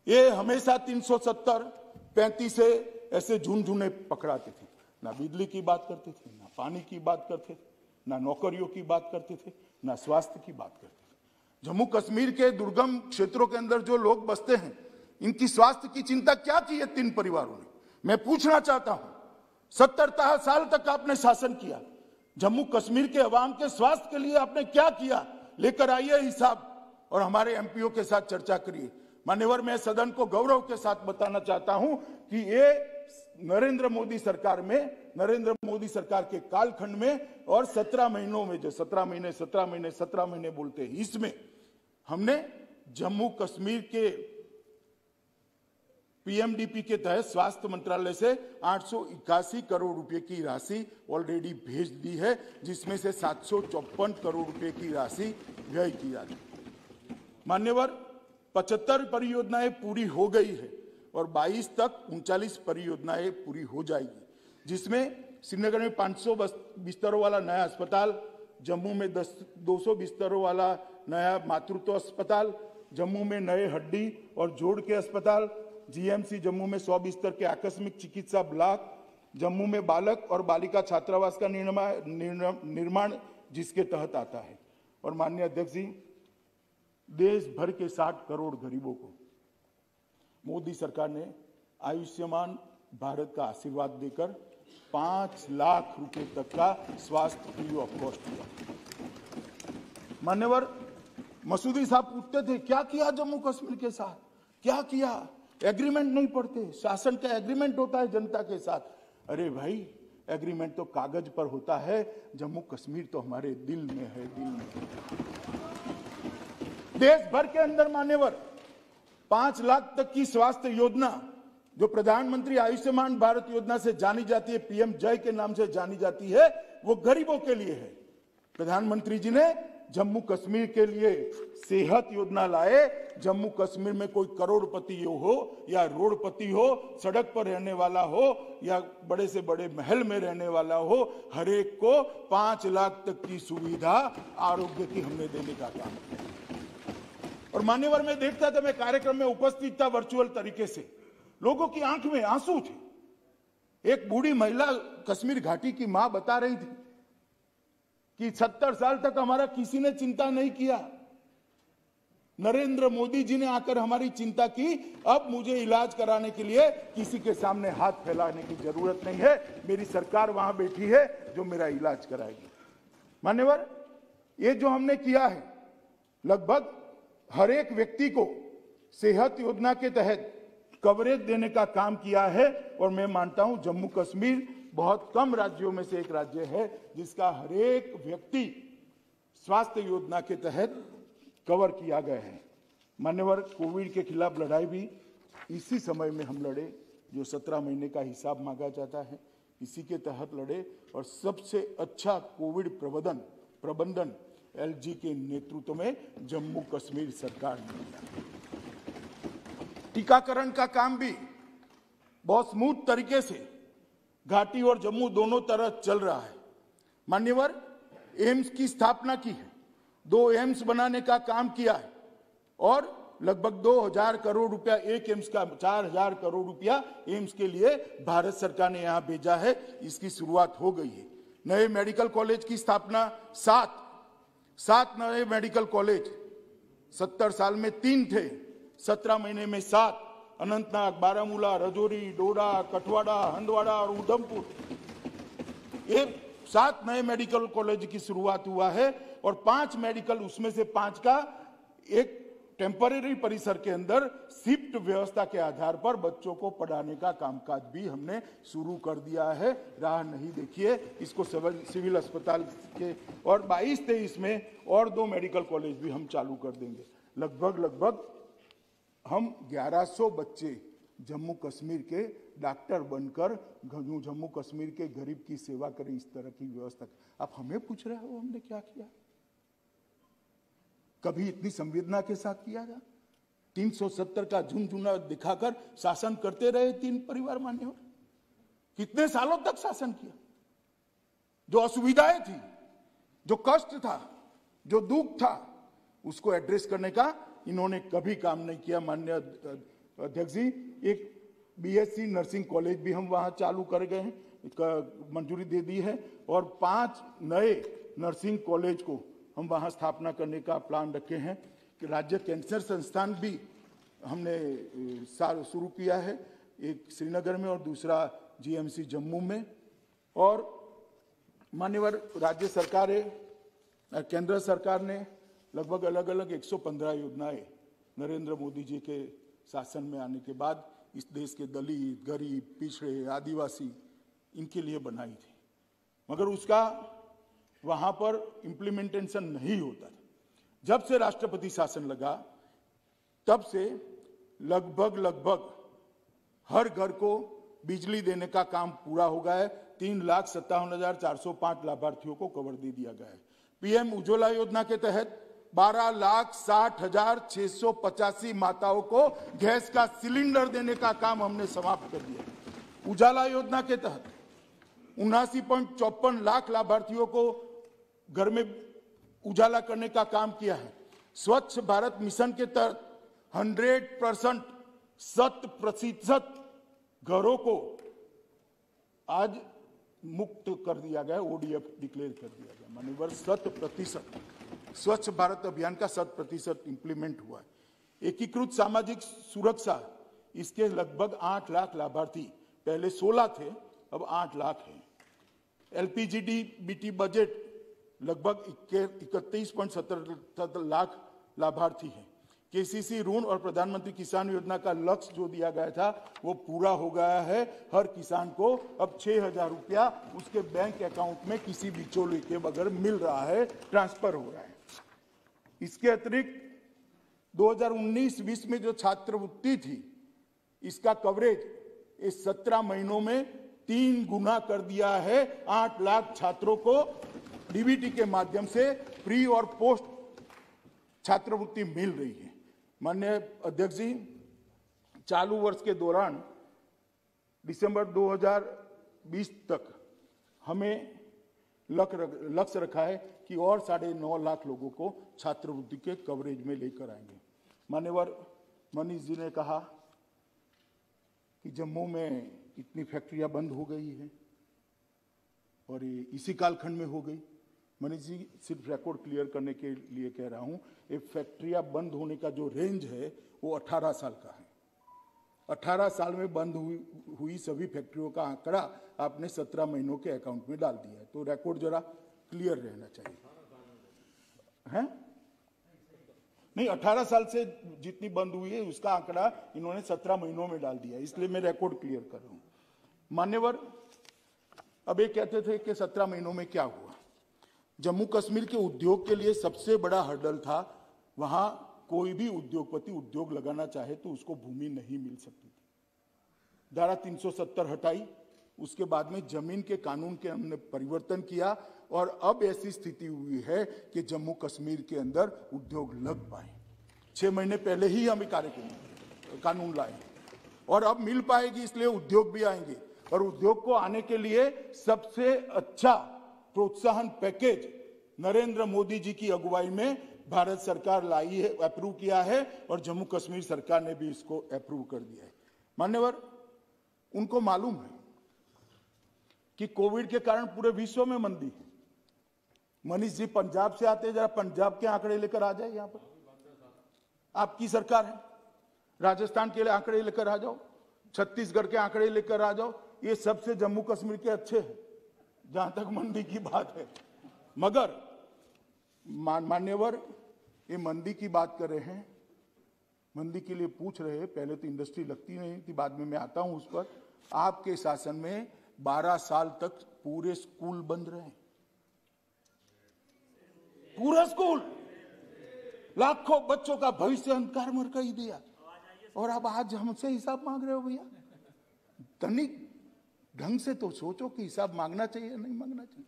ये हमेशा 370 35 से ऐसे झुनझुने पकड़ाते थे, ना बिजली की बात करते थे, ना पानी की बात करते थे, ना नौकरियों की बात करते थे, ना स्वास्थ्य की बात करते थे। जम्मू कश्मीर के दुर्गम क्षेत्रों के अंदर जो लोग बसते हैं, इनकी स्वास्थ्य की चिंता क्या की है 3 परिवारों ने? मैं पूछना चाहता हूं, 70 साल तक आपने शासन किया, जम्मू कश्मीर के अवाम के स्वास्थ्य के लिए आपने क्या किया? लेकर आइए हिसाब और हमारे एमपीओ के साथ चर्चा करिए। मान्यवर, मैं सदन को गौरव के साथ बताना चाहता हूं कि ये नरेंद्र मोदी सरकार में, नरेंद्र मोदी सरकार के कालखंड में और 17 महीनों में, जो 17 महीने बोलते हैं, इसमें हमने जम्मू कश्मीर के पीएमडीपी के तहत स्वास्थ्य मंत्रालय से 881 करोड़ रुपए की राशि ऑलरेडी भेज दी है, जिसमें से 754 करोड़ रुपए की राशि व्यय किया गया। मान्यवर, 75 परियोजनाएं पूरी हो गई है और 22 तक 39 परियोजनाएं पूरी हो जाएगी, जिसमें श्रीनगर में 500 बिस्तरों वाला नया अस्पताल, जम्मू में 200 बिस्तरों वाला नया मातृत्व अस्पताल, जम्मू में नए हड्डी और जोड़ के अस्पताल, जीएमसी जम्मू में 100 बिस्तर के आकस्मिक चिकित्सा ब्लॉक, जम्मू में बालक और बालिका छात्रावास का निर्माण जिसके तहत आता है। और माननीय अध्यक्ष जी, देश भर के 60 करोड़ गरीबों को मोदी सरकार ने आयुष्मान भारत का आशीर्वाद देकर 5 लाख रुपए तक का स्वास्थ्य फ्री ऑफ कॉस्ट दिया। मान्यवर, मसूदी साहब पूछते थे क्या किया जम्मू कश्मीर के साथ, क्या किया? एग्रीमेंट नहीं पढ़ते, शासन का एग्रीमेंट होता है जनता के साथ। अरे भाई, एग्रीमेंट तो कागज पर होता है, जम्मू कश्मीर तो हमारे दिल में है, दिल में। देश भर के अंदर मान्यवर 5 लाख तक की स्वास्थ्य योजना जो प्रधानमंत्री आयुष्मान भारत योजना से जानी जाती है, पीएम जय के नाम से जानी जाती है, वो गरीबों के लिए है। प्रधानमंत्री जी ने जम्मू कश्मीर के लिए सेहत योजना लाए। जम्मू कश्मीर में कोई करोड़पति हो या रोडपति हो, सड़क पर रहने वाला हो या बड़े से बड़े महल में रहने वाला हो, हर एक को 5 लाख तक की सुविधा आरोग्य की हमने देने का काम किया। और मान्यवर, मैं देखता था, मैं कार्यक्रम में उपस्थित था वर्चुअल तरीके से, लोगों की आंख में आंसू थे। एक बूढ़ी महिला कश्मीर घाटी की मां बता रही थी कि 70 साल तक हमारा किसी ने चिंता नहीं किया, नरेंद्र मोदी जी ने आकर हमारी चिंता की, अब मुझे इलाज कराने के लिए किसी के सामने हाथ फैलाने की जरूरत नहीं है, मेरी सरकार वहां बैठी है जो मेरा इलाज कराएगी। मान्यवर, ये जो हमने किया है, लगभग हर एक व्यक्ति को सेहत योजना के तहत कवरेज देने का काम किया है। और मैं मानता हूं जम्मू कश्मीर बहुत कम राज्यों में से एक राज्य है जिसका हर एक व्यक्ति स्वास्थ्य योजना के तहत कवर किया गया है। मान्यवर, कोविड के खिलाफ लड़ाई भी इसी समय में हम लड़े, जो 17 महीने का हिसाब मांगा जाता है, इसी के तहत लड़े। और सबसे अच्छा कोविड प्रबंधन एलजी के नेतृत्व में जम्मू कश्मीर सरकार ने किया। टीकाकरण का काम भी बहुत स्मूथ तरीके से घाटी और जम्मू दोनों तरफ चल रहा है। मान्यवर, एम्स की स्थापना की है, 2 एम्स बनाने का काम किया है और लगभग 2000 करोड़ रुपया एक एम्स का, 4000 करोड़ रुपया एम्स के लिए भारत सरकार ने यहां भेजा है। इसकी शुरुआत हो गई है। नए मेडिकल कॉलेज की स्थापना, 7 नए मेडिकल कॉलेज, 70 साल में 3 थे, 17 महीने में 7, अनंतनाग, बारामूला, रजौरी, डोडा, कठवाड़ा, हंदवाड़ा और उधमपुर, ये 7 नए मेडिकल कॉलेज की शुरुआत हुआ है। और 5 मेडिकल, उसमें से 5 का एक टेम्परेरी परिसर के अंदर शिफ्ट व्यवस्था के आधार पर बच्चों को पढ़ाने का कामकाज भी हमने शुरू कर दिया है। राह नहीं देखिए, इसको सिविल अस्पताल के, और 22-23 में और 2 मेडिकल कॉलेज भी हम चालू कर देंगे। लगभग हम 1100 बच्चे जम्मू कश्मीर के डॉक्टर बनकर जम्मू कश्मीर के गरीब की सेवा करें, इस तरह की व्यवस्था। आप हमें पूछ रहे हो हमने क्या किया? कभी इतनी संवेदना के साथ किया था? 370 का झुनझुना दिखाकर शासन करते रहे तीन परिवार मान्यवर। कितने सालों तक शासन किया? जो असुविधाएं थी, जो कष्ट था, जो दुख था, उसको एड्रेस करने का इन्होंने कभी काम नहीं किया। माननीय अध्यक्ष जी, एक बीएससी नर्सिंग कॉलेज भी हम वहां चालू कर गए हैं, इसका मंजूरी दे दी है, और 5 नए नर्सिंग कॉलेज को हम वहां स्थापना करने का प्लान रखे हैं। कि राज्य कैंसर संस्थान भी हमने शुरू किया है, एक श्रीनगर में और दूसरा जीएमसी जम्मू में। और मान्यवर राज्य सरकार, केंद्र सरकार ने लगभग अलग अलग 115 योजनाएं नरेंद्र मोदी जी के शासन में आने के बाद इस देश के दलित, गरीब, पिछड़े, आदिवासी, इनके लिए बनाई थी, मगर उसका वहां पर इम्प्लीमेंटेशन नहीं होता था। जब से राष्ट्रपति शासन लगा, तब से लगभग हर घर को बिजली देने का काम पूरा हो गया है। 3,57,405 लाभार्थियों को कवर दे दिया गया है। पीएम उज्ज्वला योजना के तहत 12,60,685 माताओं को गैस का सिलेंडर देने का काम हमने समाप्त कर दिया। उजाला योजना के तहत 79.54 लाख लाभार्थियों को घर में उजाला करने का काम किया है। स्वच्छ भारत मिशन के तहत 100% घरों को आज मुक्त कर दिया गया, ओडीएफ डिक्लेयर कर दिया गया। माननीय 100% स्वच्छ भारत अभियान का 100% इंप्लीमेंट हुआ है। एकीकृत सामाजिक सुरक्षा, इसके लगभग 8 लाख लाभार्थी, पहले 16 थे, अब 8 लाख हैं। एलपीजीडीबीटी बजट लगभग 31.77 लाख लाभार्थी हैं। केसीसी ऋण और प्रधानमंत्री किसान योजना का लक्ष्य जो दिया गया था वो पूरा हो गया है। हर किसान को अब 6,000 रुपया उसके बैंक अकाउंट में किसी बिचौलिए के बगैर मिल रहा है, ट्रांसफर हो रहा है। इसके अतिरिक्त 2019-20 में जो छात्रवृत्ति थी, इसका कवरेज इस 17 महीनों में 3 गुना कर दिया है। 8 लाख छात्रों को डीबीटी के माध्यम से प्री और पोस्ट छात्रवृत्ति मिल रही है। माननीय अध्यक्ष जी, चालू वर्ष के दौरान दिसंबर 2020 तक हमें लक्ष्य रखा है कि और 9.5 लाख लोगों को छात्रवृत्ति के कवरेज में लेकर आएंगे। मान्यवर मनीष जी ने कहा कि जम्मू में इतनी फैक्ट्रियां बंद हो गई हैं और ये इसी कालखंड में हो गई। मनीष जी, सिर्फ रिकॉर्ड क्लियर करने के लिए कह रहा हूं, ये फैक्ट्रियां बंद होने का जो रेंज है वो 18 साल का है। 18 साल में बंद हुई सभी फैक्ट्रियों का आंकड़ा आपने 17 महीनों के अकाउंट में डाल दिया है, तो रिकॉर्ड जरा क्लियर रहना चाहिए, है? नहीं, 18 साल से जितनी बंद हुई है उसका आंकड़ा इन्होंने 17 महीनों में डाल दिया, इसलिए मैं रिकॉर्ड क्लियर कर रहा हूं। मान्यवर, अब ये कहते थे कि 17 महीनों में क्या हुआ। जम्मू कश्मीर के उद्योग के लिए सबसे बड़ा हर्डल था, वहां कोई भी उद्योगपति उद्योग लगाना चाहे तो उसको भूमि नहीं मिल सकती थी। धारा 370 हटाई, उसके बाद में जमीन के कानून के हमने परिवर्तन किया और अब ऐसी स्थिति हुई है कि जम्मू कश्मीर के अंदर उद्योग लग पाए। 6 महीने पहले ही हम कानून लाए और अब मिल पाएगी, इसलिए उद्योग भी आएंगे। और उद्योग को आने के लिए सबसे अच्छा प्रोत्साहन पैकेज नरेंद्र मोदी जी की अगुवाई में भारत सरकार लाई है, अप्रूव किया है, और जम्मू कश्मीर सरकार ने भी इसको अप्रूव कर दिया है। मान्यवर, उनको मालूम है कि कोविड के कारण पूरे विश्व में मंदी है। मनीष जी पंजाब से आते, जरा पंजाब के आंकड़े लेकर आ जाए। यहां पर आपकी सरकार है, राजस्थान के लिए आंकड़े लेकर आ जाओ, छत्तीसगढ़ के आंकड़े लेकर आ जाओ। ये सबसे जम्मू कश्मीर के अच्छे हैं जहां तक मंदी की बात है। मगर मान्यवर, ये मंदी की बात कर रहे हैं, मंदी के लिए पूछ रहे हैं। पहले तो इंडस्ट्री लगती नहीं थी, बाद में मैं आता हूं उस पर। आपके शासन में 12 साल तक पूरे स्कूल बंद रहे, पूरा स्कूल, लाखों बच्चों का भविष्य अंधकार में कर दिया, और अब आज हमसे हिसाब मांग रहे हो भैया। तनिक ढंग से तो सोचो कि हिसाब मांगना चाहिए नहीं मांगना चाहिए।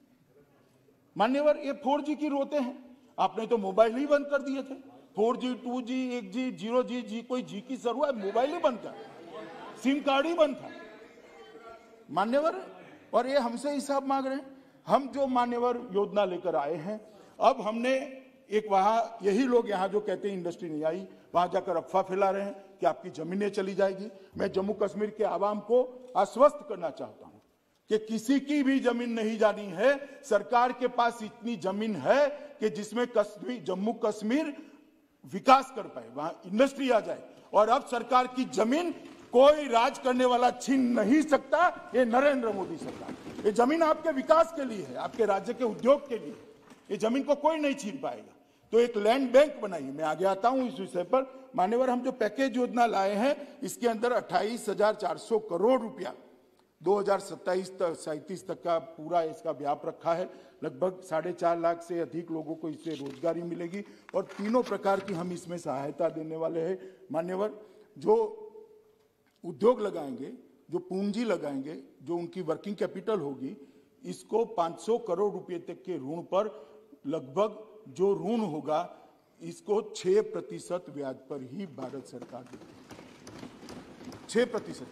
मान्यवर, ये 4G की रोते हैं। आपने तो मोबाइल ही बंद कर दिए थे। 4G, 2G, 1G, 0G, कोई जी की शुरुआत, मोबाइल ही बंद था, सिम कार्ड ही बंद था। मान्यवर, और ये हमसे हिसाब मांग रहे हैं। हम जो मान्यवर योजना लेकर आए हैं, अब हमने एक वहां यही लोग यहां जो कहते हैं इंडस्ट्री नहीं आई, वहां जाकर अफवाह फैला रहे हैं कि आपकी जमीनें चली जाएगी। मैं जम्मू कश्मीर के आवाम को आश्वस्त करना चाहता हूं कि किसी की भी जमीन नहीं जानी है। सरकार के पास इतनी जमीन है कि जिसमें जम्मू कश्मीर विकास कर पाए, वहां इंडस्ट्री आ जाए। और अब सरकार की जमीन कोई राज करने वाला छीन नहीं सकता। ये नरेंद्र मोदी सरकार, ये जमीन आपके विकास के लिए है, आपके राज्य के उद्योग के लिए। ये जमीन को कोई नहीं छीन पाएगा। तो एक लैंड बैंक बनाइए। मैं आगे आता हूं इस विषय पर। मान्यवर, हम जो पैकेज योजना लाए हैं, इसके अंदर 28,400 करोड़ रुपया 2027-37 तक का पूरा इसका व्याप रखा है। लगभग 4.5 लाख से अधिक लोगों को इससे रोजगारी मिलेगी और तीनों प्रकार की हम इसमें सहायता देने वाले हैं। मान्यवर, जो उद्योग लगाएंगे, जो पूंजी लगाएंगे, जो उनकी वर्किंग कैपिटल होगी, इसको 500 करोड़ रुपए तक के ऋण पर लगभग जो ऋण होगा, इसको 6% ब्याज पर ही भारत सरकार देगी। 6%,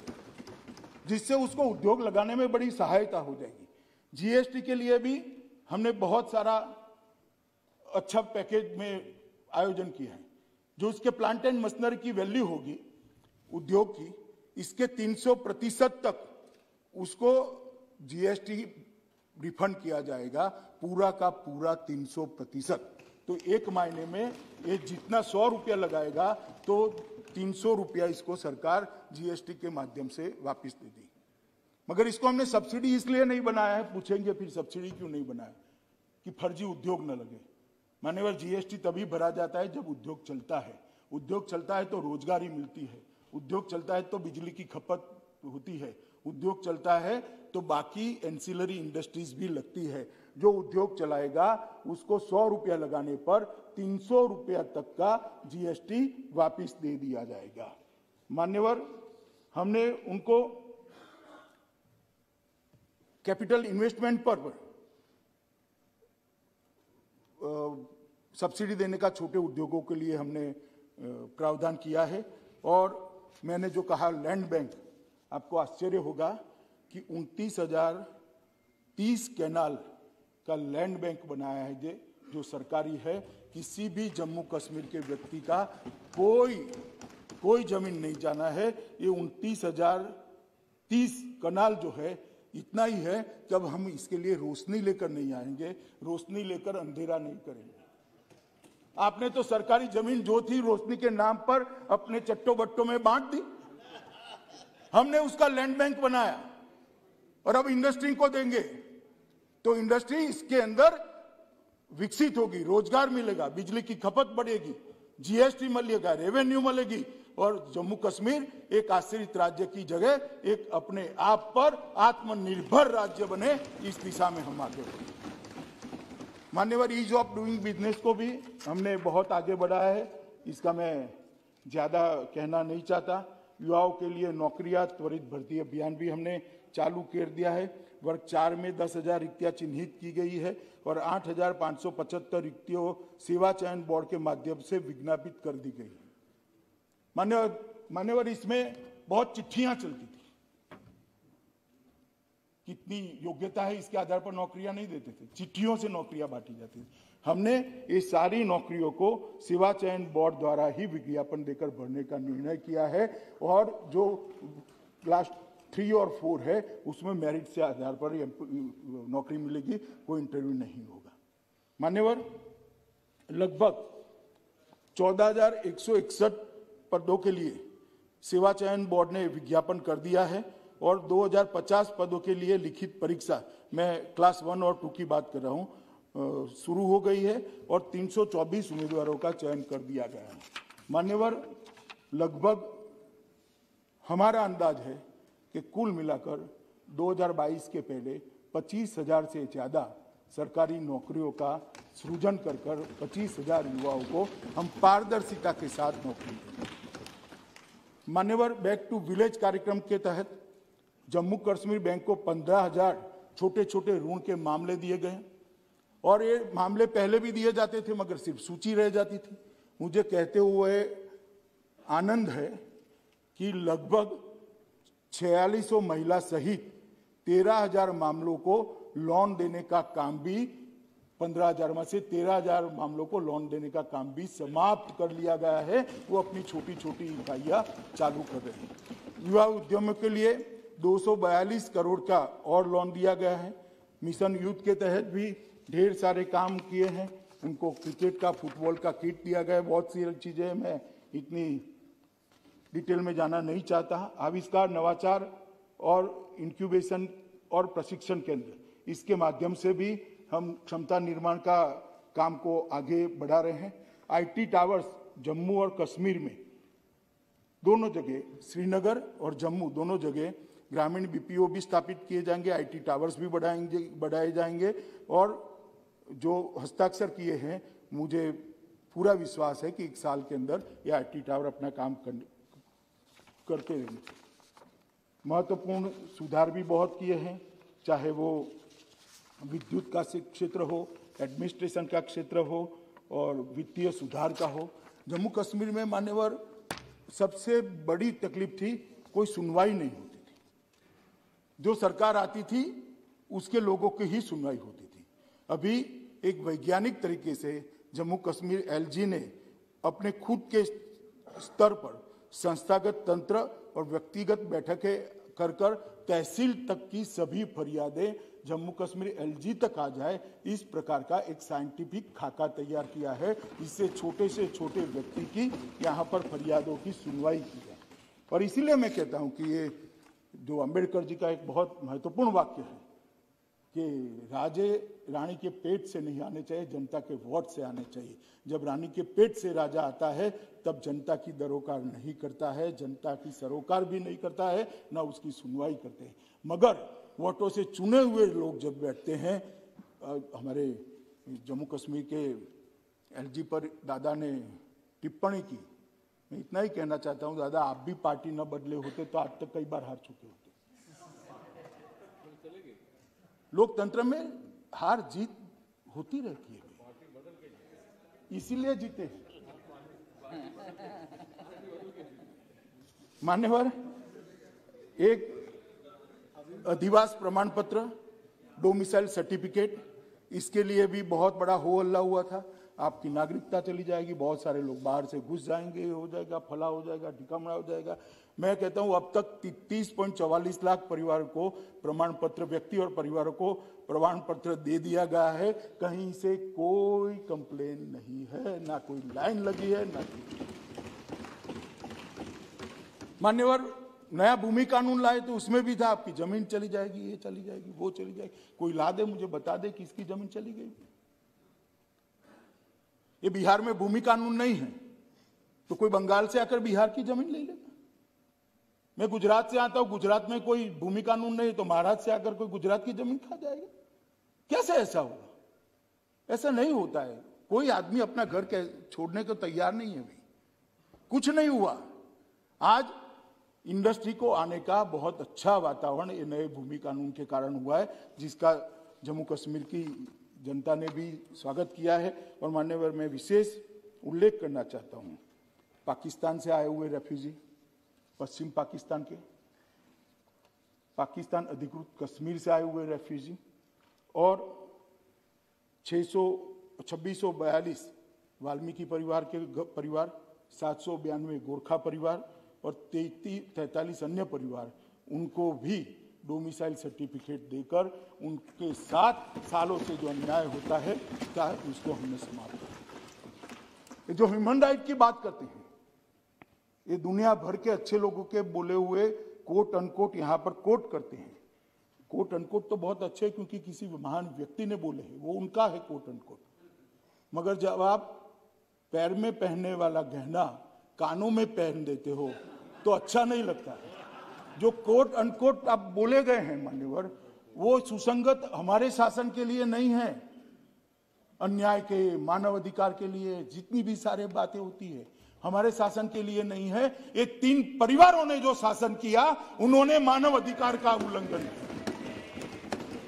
जिससे उसको उद्योग लगाने में बड़ी सहायता हो जाएगी। जीएसटी के लिए भी हमने बहुत सारा अच्छा पैकेज में आयोजन किया है। जो उसके प्लांट एंड मशीनरी की वैल्यू होगी उद्योग की, इसके 300% तक उसको जीएसटी रिफंड किया जाएगा, पूरा का पूरा 300%। तो एक महीने में ये जितना 100 रुपया लगाएगा तो 300 रुपया इसको सरकार जीएसटी के माध्यम से वापस दे दी। मगर इसको हमने सब्सिडी इसलिए नहीं बनाया है, पूछेंगे फिर सब्सिडी क्यों नहीं बनाया, कि फर्जी उद्योग न लगे। मान्यवर, जीएसटी तभी भरा जाता है जब उद्योग चलता है। उद्योग चलता है तो रोजगारी मिलती है, उद्योग चलता है तो बिजली की खपत होती है, उद्योग चलता है तो बाकी एंसिलरी इंडस्ट्रीज भी लगती है। जो उद्योग चलाएगा उसको 100 रुपया लगाने पर 300 रुपया तक का जीएसटी वापस दे दिया जाएगा। मान्यवर, हमने उनको कैपिटल इन्वेस्टमेंट पर सब्सिडी देने का छोटे उद्योगों के लिए हमने प्रावधान किया है। और मैंने जो कहा लैंड बैंक, आपको आश्चर्य होगा कि 29,030 कैनाल का लैंड बैंक बनाया है जो सरकारी है। किसी भी जम्मू कश्मीर के व्यक्ति का कोई जमीन नहीं जाना है। ये 29,030 कैनाल जो है, इतना ही है कि अब हम इसके लिए रोशनी लेकर नहीं आएंगे, रोशनी लेकर अंधेरा नहीं करेंगे। आपने तो सरकारी जमीन जो थी रोशनी के नाम पर अपने चट्टो बट्टों में बांट दी। हमने उसका लैंड बैंक बनाया और अब इंडस्ट्री को देंगे तो इंडस्ट्री इसके अंदर विकसित होगी, रोजगार मिलेगा, बिजली की खपत बढ़ेगी, जीएसटी मिलेगा, रेवेन्यू मिलेगी और जम्मू कश्मीर एक आश्रित राज्य की जगह एक अपने आप पर आत्मनिर्भर राज्य बने। इस दिशा में हम आगे बढ़े। मान्यवर, ईज ऑफ डूइंग बिजनेस को भी हमने बहुत आगे बढ़ाया है। इसका मैं ज्यादा कहना नहीं चाहता। युवाओं के लिए नौकरियां त्वरित भर्ती अभियान भी हमने चालू कर दिया है। वर्ग 4 में 10,000 रिक्तियां चिन्हित की गई है और 8,575 रिक्तियों सेवा चयन बोर्ड के माध्यम से विज्ञापित कर दी गई है। मान्यवर, इसमें बहुत चिट्ठियां चलती थी, कितनी योग्यता है इसके आधार पर नौकरियां नहीं देते थे, चिट्ठियों से नौकरियां बांटी जाती थी। हमने ये सारी नौकरियों को सेवा चयन बोर्ड द्वारा ही विज्ञापन देकर भरने का निर्णय किया है और जो क्लास 3 और 4 है उसमें मेरिट से आधार पर नौकरी मिलेगी, कोई इंटरव्यू नहीं होगा। मान्यवर, लगभग 14,161 पदों के लिए सेवा चयन बोर्ड ने विज्ञापन कर दिया है और 2,050 पदों के लिए लिखित परीक्षा, मैं क्लास 1 और 2 की बात कर रहा हूं, शुरू हो गई है और 324 उम्मीदवारों का चयन कर दिया गया है। मान्यवर, लगभग हमारा अंदाज है कि कुल मिलाकर 2022 के पहले 25,000 से ज्यादा सरकारी नौकरियों का सृजन कर 25,000 युवाओं को हम पारदर्शिता के साथ नौकरी देंगे। मान्यवर, बैक टू विलेज कार्यक्रम के तहत जम्मू कश्मीर बैंक को 15,000 छोटे छोटे ऋण के मामले दिए गए और ये मामले पहले भी दिए जाते थे मगर सिर्फ सूची रह जाती थी। मुझे कहते हुए आनंद है कि लगभग 4600 महिला सहित 13,000 मामलों को लोन देने का काम भी 15,000 में से 13,000 मामलों को लोन देने का काम भी समाप्त कर लिया गया है। वो अपनी छोटी छोटी इकाइयां चालू कर रहे हैं। युवा उद्यमों के लिए 242 करोड़ का और लोन दिया गया है। मिशन यूथ के तहत भी ढेर सारे काम किए हैं। उनको क्रिकेट का, फुटबॉल का किट दिया गया है। बहुत सी चीजें मैं इतनी डिटेल में जाना नहीं चाहता। आविष्कार, नवाचार और इंक्यूबेशन और प्रशिक्षण केंद्र, इसके माध्यम से भी हम क्षमता निर्माण का काम को आगे बढ़ा रहे हैं। आईटी टावर्स जम्मू और कश्मीर में दोनों जगह, श्रीनगर और जम्मू दोनों जगह ग्रामीण बीपीओ भी स्थापित किए जाएंगे। आईटी टावर्स भी बढ़ाए जाएंगे और जो हस्ताक्षर किए हैं, मुझे पूरा विश्वास है कि 1 साल के अंदर ये आईटी टावर अपना काम करते रहेंगे। महत्वपूर्ण सुधार भी बहुत किए हैं, चाहे वो विद्युत का क्षेत्र हो, एडमिनिस्ट्रेशन का क्षेत्र हो और वित्तीय सुधार का हो। जम्मू कश्मीर में मान्यवर सबसे बड़ी तकलीफ थी, कोई सुनवाई नहीं होती थी। जो सरकार आती थी उसके लोगों की ही सुनवाई होती थी। अभी एक वैज्ञानिक तरीके से जम्मू कश्मीर एलजी ने अपने खुद के स्तर पर संस्थागत तंत्र और व्यक्तिगत बैठकें कर तहसील तक की सभी फरियादें जम्मू कश्मीर एलजी तक आ जाए, इस प्रकार का एक साइंटिफिक खाका तैयार किया है। इससे छोटे से छोटे व्यक्ति की यहाँ पर फरियादों की सुनवाई की जाए। और इसीलिए मैं कहता हूँ कि ये जो अंबेडकर जी का एक बहुत महत्वपूर्ण वाक्य है कि राजे रानी के पेट से नहीं आने चाहिए, जनता के वोट से आने चाहिए। जब रानी के पेट से राजा आता है तब जनता की दरोकार नहीं करता है, जनता की सरोकार भी नहीं करता है, ना उसकी सुनवाई करते हैं। मगर वोटों से चुने हुए लोग जब बैठते हैं, हमारे जम्मू कश्मीर के एलजी पर दादा ने टिप्पणी की, मैं इतना ही कहना चाहता हूं, दादा आप भी पार्टी न बदले होते तो आज तक कई बार हार चुके होते। लोकतंत्र में हार जीत होती रहती है, इसीलिए जीते हैं। मान्यवर, एक अधिवास प्रमाण पत्र, डोमिसाइल सर्टिफिकेट, इसके लिए भी बहुत बड़ा हो हल्ला हुआ था। आपकी नागरिकता चली जाएगी, बहुत सारे लोग बाहर से घुस जाएंगे, हो जाएगा, फला हो जाएगा, ठिकाना हो जाएगा। मैं कहता हूं अब तक 30.44 लाख परिवार को प्रमाण पत्र, व्यक्ति और परिवारों को प्रमाण पत्र दे दिया गया है। कहीं से कोई कंप्लेन नहीं है, ना कोई लाइन लगी है, ना मान्यवर नया भूमि कानून लाए तो उसमें भी था आपकी जमीन चली जाएगी, ये चली जाएगी, वो चली जाएगी। कोई ला दे, मुझे बता दे कि इसकी जमीन चली गई। ये बिहार में भूमि कानून नहीं है तो कोई बंगाल से आकर बिहार की जमीन ले लेगा। मैं गुजरात से आता हूं, गुजरात में कोई भूमि कानून नहीं तो महाराष्ट्र से आकर कोई गुजरात की जमीन खा जाएगा। कैसे ऐसा होगा? ऐसा नहीं होता है। कोई आदमी अपना घर छोड़ने को तैयार नहीं है। कुछ नहीं हुआ। आज इंडस्ट्री को आने का बहुत अच्छा वातावरण ये नए भूमि कानून के कारण हुआ है, जिसका जम्मू कश्मीर की जनता ने भी स्वागत किया है। और मान्यवर, मैं विशेष उल्लेख करना चाहता हूं पाकिस्तान से आए हुए रेफ्यूजी, पश्चिम पाकिस्तान के, पाकिस्तान अधिकृत कश्मीर से आए हुए रेफ्यूजी और 2642 वाल्मीकि परिवार के परिवार, 792 गोरखा परिवार और 43 अन्य परिवार, उनको भी डोमिसाइल सर्टिफिकेट देकर उनके 7 सालों से जो अन्याय होता है उसको हमने समाप्त किया। जो ह्यूमन राइट की बात करते हैं, ये दुनिया भर के अच्छे लोगों के बोले हुए कोट अनकोट यहाँ पर कोट करते हैं। कोट अनकोट तो बहुत अच्छे हैं क्योंकि किसी महान व्यक्ति ने बोले हैं, वो उनका है कोट अनकोट। मगर जब आप पैर में पहनने वाला गहना कानों में पहन देते हो तो अच्छा नहीं लगता है। जो कोट अनकोट आप बोले गए हैं मान्यवर, वो सुसंगत हमारे शासन के लिए नहीं है। अन्याय के, मानव अधिकार के लिए जितनी भी सारे बातें होती है, हमारे शासन के लिए नहीं है। ये 3 परिवारों ने जो शासन किया, उन्होंने मानव अधिकार का उल्लंघन किया।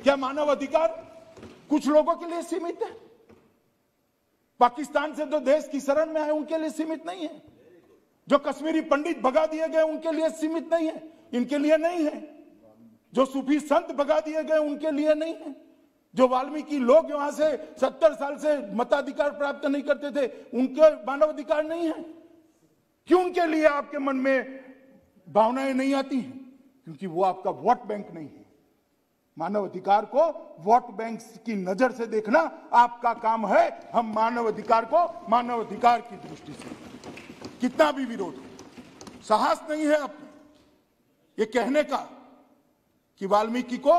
क्या मानव अधिकार कुछ लोगों के लिए सीमित है। पाकिस्तान से जो देश की शरण में आए उनके लिए सीमित नहीं है। जो कश्मीरी पंडित भगा दिए गए उनके लिए सीमित नहीं है, इनके लिए नहीं है। जो सूफी संत भगा दिए गए उनके लिए नहीं है। जो वाल्मीकि लोग वहां से 70 साल से मताधिकार प्राप्त नहीं करते थे, उनके मानवाधिकार नहीं है। क्यों उनके लिए आपके मन में भावनाएं नहीं आती हैं? क्योंकि वो आपका वोट बैंक नहीं है। मानव अधिकार को वोट बैंक की नजर से देखना आपका काम है। हम मानव अधिकार को मानव अधिकार की दृष्टि से, कितना भी विरोध हो, साहस नहीं है अपने ये कहने का कि वाल्मीकि को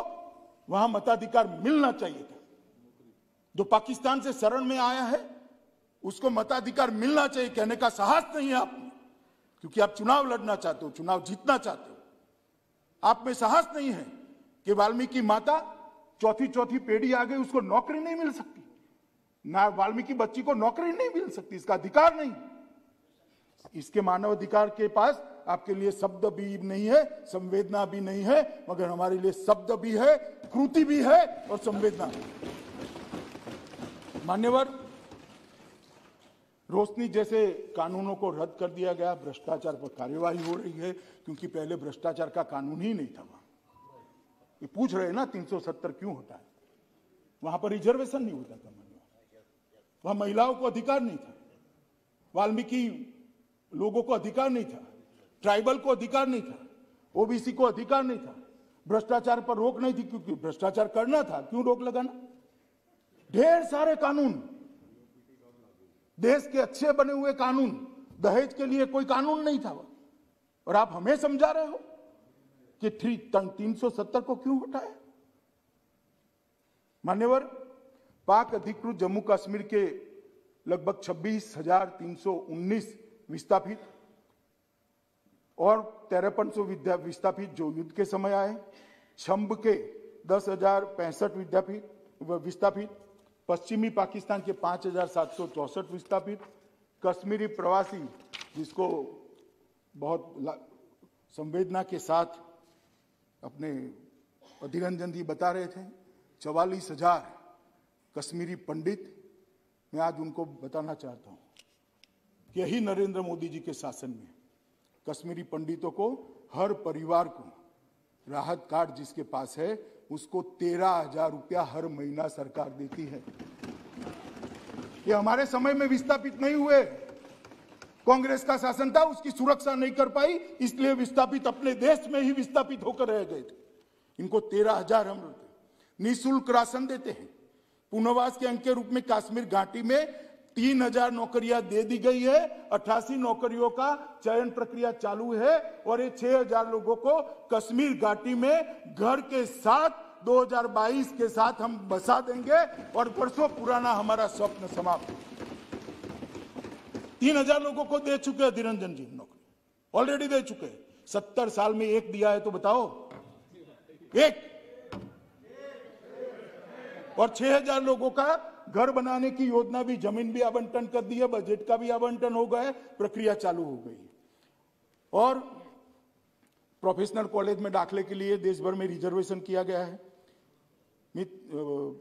वहां मताधिकार मिलना चाहिए था। जो पाकिस्तान से शरण में आया है उसको मताधिकार मिलना चाहिए कहने का साहस नहीं है आप में, क्योंकि आप चुनाव लड़ना चाहते हो, चुनाव जीतना चाहते हो। आप में साहस नहीं है कि वाल्मीकि माता चौथी पीढ़ी आ गई, उसको नौकरी नहीं मिल सकती ना, वाल्मीकि बच्ची को नौकरी नहीं मिल सकती, इसका अधिकार नहीं। इसके मानव अधिकार के पास आपके लिए शब्द भी नहीं है, संवेदना भी नहीं है, मगर हमारे लिए शब्द भी है, कृति भी है और संवेदना भी। मान्यवर, रोशनी जैसे कानूनों को रद्द कर दिया गया, भ्रष्टाचार पर कार्यवाही हो रही है, क्योंकि पहले भ्रष्टाचार का कानून ही नहीं था। वहां ये पूछ रहे हैं ना 370 क्यों होता है? वहां पर रिजर्वेशन नहीं होता था, वहां महिलाओं को अधिकार नहीं था, वाल्मीकि लोगों को अधिकार नहीं था, ट्राइबल को अधिकार नहीं था, ओबीसी को अधिकार नहीं था, भ्रष्टाचार पर रोक नहीं थी, क्योंकि भ्रष्टाचार करना था, क्यों रोक लगाना? ढेर सारे कानून, देश के अच्छे बने हुए कानून, दहेज के लिए कोई कानून नहीं था। और आप हमें समझा रहे हो कि 370 को क्यों हटाया? मान्यवर, पाक अधिकृत जम्मू कश्मीर के लगभग 26,319 विस्थापित और 5300 विस्थापित जो युद्ध के समय आए, छंब के 10,065 विस्थापित, पश्चिमी पाकिस्तान के 5,764 विस्थापित, कश्मीरी प्रवासी जिसको बहुत संवेदना के साथ अपने अधीर रंजन जी बता रहे थे, 44,000 कश्मीरी पंडित। मैं आज उनको बताना चाहता हूं कि यही नरेंद्र मोदी जी के शासन में कश्मीरी पंडितों को हर परिवार को राहत कार्ड जिसके पास है उसको 13,000 रुपया हर महीना सरकार देती है। ये हमारे समय में विस्थापित नहीं हुए, कांग्रेस का शासन था, उसकी सुरक्षा नहीं कर पाई, इसलिए विस्थापित अपने देश में ही विस्थापित होकर रह गए थे। इनको 13,000 हम देते, निःशुल्क राशन देते हैं। पुनर्वास के अंक के रूप में कश्मीर घाटी में 3,000 नौकरियां दे दी गई है, 88 नौकरियों का चयन प्रक्रिया चालू है और ये 6,000 लोगों को कश्मीर घाटी में घर के साथ 2022 के साथ हम बसा देंगे और वर्षों पुराना हमारा स्वप्न समाप्त। 3,000 लोगों को दे चुके हैं निरंजन जी नौकरी, ऑलरेडी दे चुके हैं। 70 साल में एक दिया है तो बताओ, एक। और 6,000 लोगों का घर बनाने की योजना भी, जमीन भी आवंटन कर दी है, बजट का भी आवंटन हो गया, प्रक्रिया चालू हो गई। और प्रोफेशनल कॉलेज में दाखिले के लिए देश भर में रिजर्वेशन किया गया है।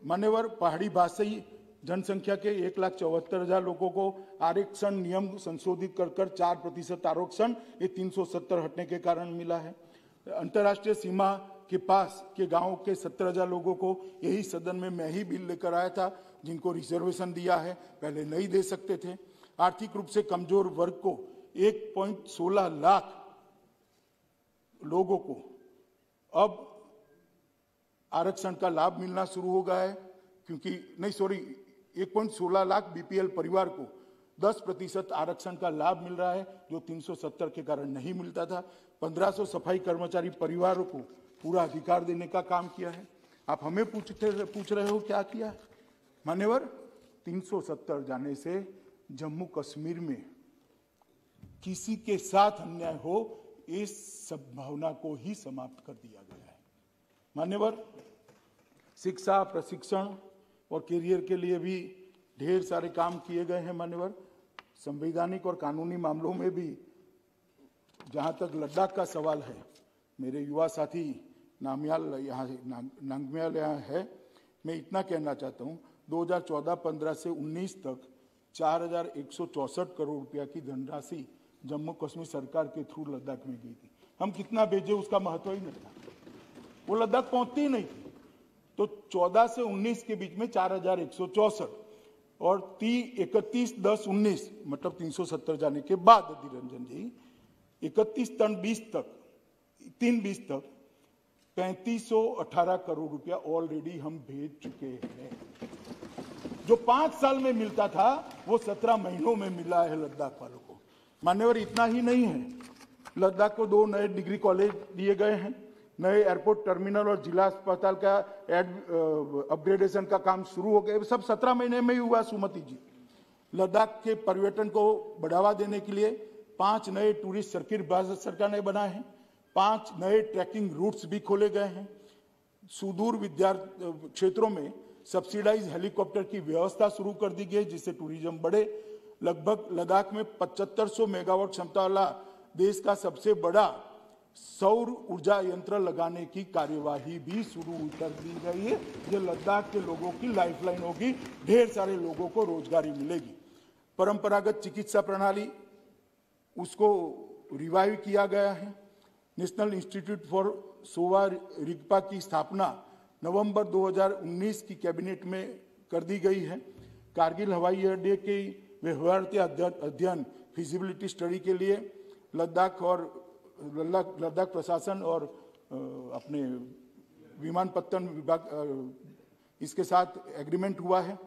मान्यवर, पहाड़ी भाषी जनसंख्या के 1,74,000 लोगों को आरक्षण नियम संशोधित कर 4% आरक्षण ये 370 हटने के कारण मिला है। अंतर्राष्ट्रीय सीमा के पास के गांवों के 17,000 लोगों को यही सदन में मैं ही बिल लेकर आया था, जिनको रिजर्वेशन दिया है, पहले नहीं दे सकते थे। आर्थिक रूप से कमजोर वर्ग को 1.16 लाख लोगों को अब आरक्षण का लाभ मिलना शुरू हो गया है, क्योंकि 1.16 लाख बीपीएल परिवार को 10% आरक्षण का लाभ मिल रहा है, जो 370 के कारण नहीं मिलता था। 1,500 सफाई कर्मचारी परिवारों को पूरा अधिकार देने का काम किया है। आप हमें पूछ रहे हो क्या किया? मान्यवर, 370 जाने से जम्मू कश्मीर में किसी के साथ अन्याय हो इस संभावना को ही समाप्त कर दिया गया है। मान्यवर, शिक्षा, प्रशिक्षण और करियर के लिए भी ढेर सारे काम किए गए हैं। मान्यवर, संवैधानिक और कानूनी मामलों में भी, जहां तक लद्दाख का सवाल है, मेरे युवा साथी नांगम्याल यहाँ है, मैं इतना कहना चाहता हूं, 2014-15 से 19 तक 4164 करोड़ रुपया की धनराशि जम्मू कश्मीर सरकार के थ्रू लद्दाख में गई थी। हम कितना भेजे उसका महत्व ही नहीं था, वो लद्दाख पहुंचती ही नहीं थी। तो 14 से 19 के बीच में 4164 और 31/10/19 मतलब 370 जाने के बाद अधीर रंजन जी 31/3/20 तक 3/20 तक 3518 करोड़ रुपया ऑलरेडी हम भेज चुके हैं। जो 5 साल में मिलता था वो 17 महीनों में मिला है लद्दाख वालों को। मान्यवर, इतना ही नहीं है, लद्दाख को 2 नए डिग्री कॉलेज दिए गए हैं, नए एयरपोर्ट टर्मिनल और जिला अस्पताल का अपग्रेडेशन का काम शुरू हो गया। सब 17 महीने में ही हुआ। सुमति जी, लद्दाख के पर्यटन को बढ़ावा देने के लिए 5 नए टूरिस्ट सर्किट भारत सरकार ने बनाए हैं, 5 नए ट्रैकिंग रूट्स भी खोले गए हैं। सुदूर क्षेत्रों में सब्सिडाइज हेलीकॉप्टर की व्यवस्था शुरू कर दी गई जिससे टूरिज्म बढ़े। लगभग लद्दाख में 7500 मेगावाट क्षमता वाला देश का सबसे बड़ा सौर ऊर्जा यंत्र लगाने की कार्यवाही भी शुरू कर दी गई है। जो लद्दाख के लोगों की लाइफलाइन होगी, ढेर सारे लोगों को रोजगारी मिलेगी। परंपरागत चिकित्सा प्रणाली उसको रिवाइव किया गया है। National institute for Sowa Rigpa की स्थापना नवंबर 2019 की कैबिनेट में कर दी गई है। कारगिल हवाई अड्डे के व्यवहार्यता अध्ययन फिजिबिलिटी स्टडी के लिए लद्दाख प्रशासन और अपने विमानपत्तन विभाग इसके साथ एग्रीमेंट हुआ है।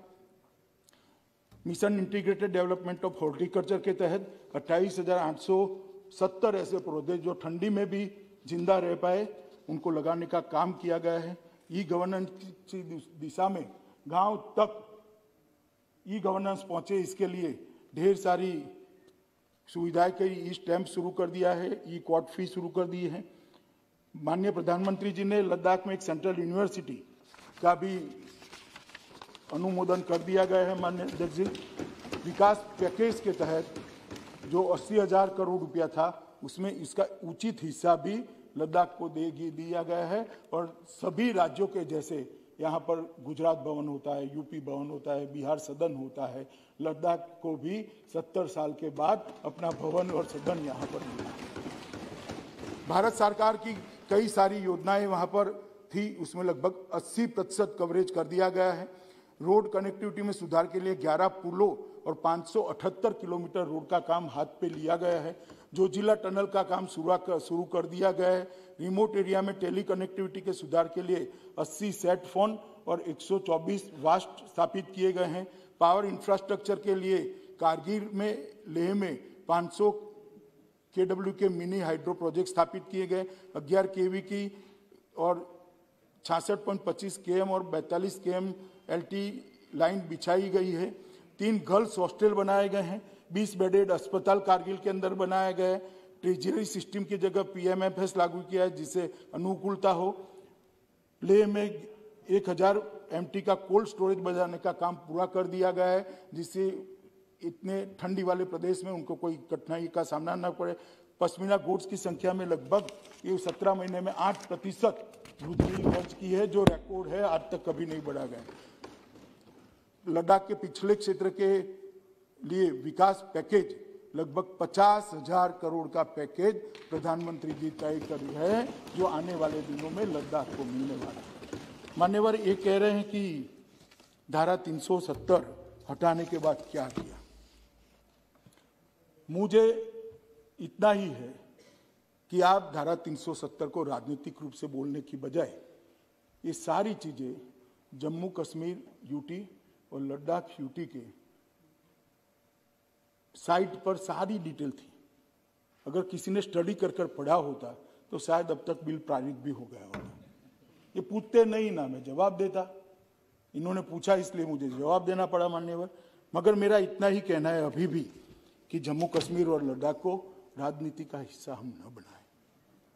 Mission integrated development of horticulture के तहत 28,870 ऐसे पौधे जो ठंडी में भी जिंदा रह पाए उनको लगाने का काम किया गया है। ई गवर्नेंस की दिशा में गांव तक ई गवर्नेंस पहुंचे, इसके लिए ढेर सारी सुविधाएं कई ई स्टैम्प शुरू कर दिया है, ई कोर्ट फी शुरू कर दी है। माननीय प्रधानमंत्री जी ने लद्दाख में एक सेंट्रल यूनिवर्सिटी का भी अनुमोदन कर दिया गया है। माननीय अध्यक्ष जी, विकास पैकेज के तहत जो 80,000 करोड़ रुपया था उसमें इसका उचित हिस्सा भी लद्दाख को दिया गया है। और सभी राज्यों के जैसे यहाँ पर गुजरात भवन होता है, यूपी भवन होता है, बिहार सदन होता है, लद्दाख को भी 70 साल के बाद अपना भवन और सदन यहाँ पर मिला। भारत सरकार की कई सारी योजनाएं वहाँ पर थी, उसमें लगभग 80% कवरेज कर दिया गया है। रोड कनेक्टिविटी में सुधार के लिए 11 पुलों और 578 किलोमीटर रोड का काम हाथ पे लिया गया है। जो जिला टनल का काम शुरू कर दिया गया है। रिमोट एरिया में टेली कनेक्टिविटी के सुधार के लिए 80 सेट फोन और 124 वास्ट स्थापित किए गए हैं। पावर इंफ्रास्ट्रक्चर के लिए कारगिल में लेह में 500 केडब्ल्यू के मिनी हाइड्रो प्रोजेक्ट स्थापित किए गए। 11 केवी की और 66.25 केएम और 42 केएम एलटी लाइन बिछाई गई है। 3 गर्ल्स हॉस्टल बनाए गए हैं। 20 बेडेड अस्पताल कारगिल के अंदर बनाया गया है। ट्रेजरी सिस्टम की जगह पीएमएफएस लागू किया है जिससे अनुकूलता हो। लेह में 1000 एमटी का कोल्ड स्टोरेज बनाने का काम पूरा कर दिया गया है जिससे इतने ठंडी वाले प्रदेश में उनको कोई कठिनाई का सामना न पड़े। पश्मीना गुड्स की संख्या में लगभग ये 17 महीने में 8% वृद्धि दर्ज की है, जो रिकॉर्ड है, आज तक कभी नहीं बढ़ा गया। लद्दाख के पिछले क्षेत्र के लिए विकास पैकेज लगभग 50,000 करोड़ का पैकेज प्रधानमंत्री जी तय कर रहे हैं जो आने वाले दिनों में लद्दाख को मिलने वाला है। मान्यवर, ये कह रहे हैं कि धारा 370 हटाने के बाद क्या किया। मुझे इतना ही है कि आप धारा 370 को राजनीतिक रूप से बोलने की बजाय ये सारी चीजें जम्मू कश्मीर यूटी और लद्दाख यूटी के साइट पर सारी डिटेल थी। अगर किसी ने स्टडी कर पढ़ा होता तो शायद अब तक बिल पारित भी हो गया होता। ये पूछते नहीं ना मैं जवाब देता, इन्होंने पूछा इसलिए मुझे जवाब देना पड़ा मान्यवर। मगर मेरा इतना ही कहना है अभी भी कि जम्मू कश्मीर और लद्दाख को राजनीति का हिस्सा हम न बनाएं।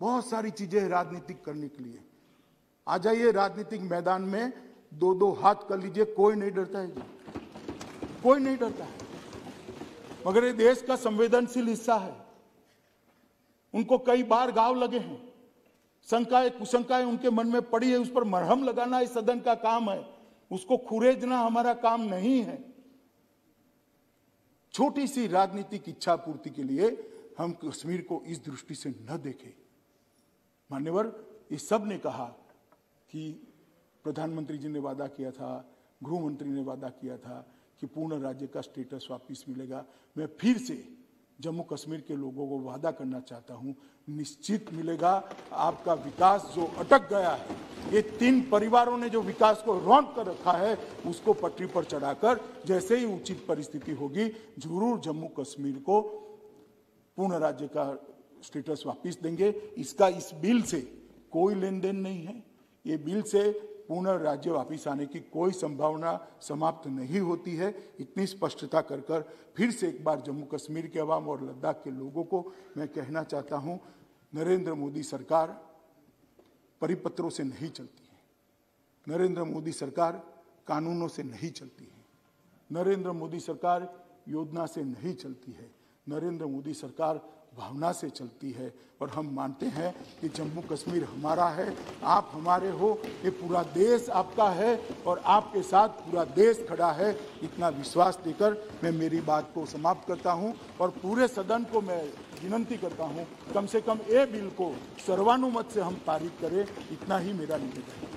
बहुत सारी चीजें राजनीतिक करने के लिए आ जाइए राजनीतिक मैदान में, 2-2 हाथ कर लीजिए, कोई नहीं डरता है जी, कोई नहीं डरता है। मगर ये देश का संवेदनशील हिस्सा है, उनको कई बार घाव लगे हैं, शंकाएं कुशंकाएं उनके मन में पड़ी है, उस पर मरहम लगाना इस सदन का काम है। उसको खुरेदना हमारा काम नहीं है। छोटी सी राजनीतिक इच्छा पूर्ति के लिए हम कश्मीर को इस दृष्टि से न देखें। मान्यवर, इस सब ने कहा कि प्रधानमंत्री जी ने वादा किया था, गृह मंत्री ने वादा किया था कि पूर्ण राज्य का स्टेटस वापस मिलेगा। मैं फिर से जम्मू कश्मीर के लोगों को वादा करना चाहता हूं, निश्चित मिलेगा। आपका विकास जो अटक गया है, ये 3 परिवारों ने जो विकास को रोक कर रखा है, उसको पटरी पर चढ़ाकर जैसे ही उचित परिस्थिति होगी जरूर जम्मू कश्मीर को पूर्ण राज्य का स्टेटस वापस देंगे। इसका इस बिल से कोई लेन देन नहीं है। ये बिल से पूर्ण राज्य वापस आने की कोई संभावना समाप्त नहीं होती है। इतनी स्पष्टता कर कर फिर से एक बार जम्मू कश्मीर के अवाम और लद्दाख के लोगों को मैं कहना चाहता हूं, नरेंद्र मोदी सरकार परिपत्रों से नहीं चलती है। नरेंद्र मोदी सरकार कानूनों से नहीं चलती है। नरेंद्र मोदी सरकार योजना से नहीं चलती है। नरेंद्र मोदी सरकार भावना से चलती है। और हम मानते हैं कि जम्मू कश्मीर हमारा है, आप हमारे हो, ये पूरा देश आपका है और आपके साथ पूरा देश खड़ा है। इतना विश्वास देकर मैं मेरी बात को समाप्त करता हूं और पूरे सदन को मैं विनंती करता हूं, कम से कम ये बिल को सर्वानुमत से हम पारित करें। इतना ही मेरा निवेदन है।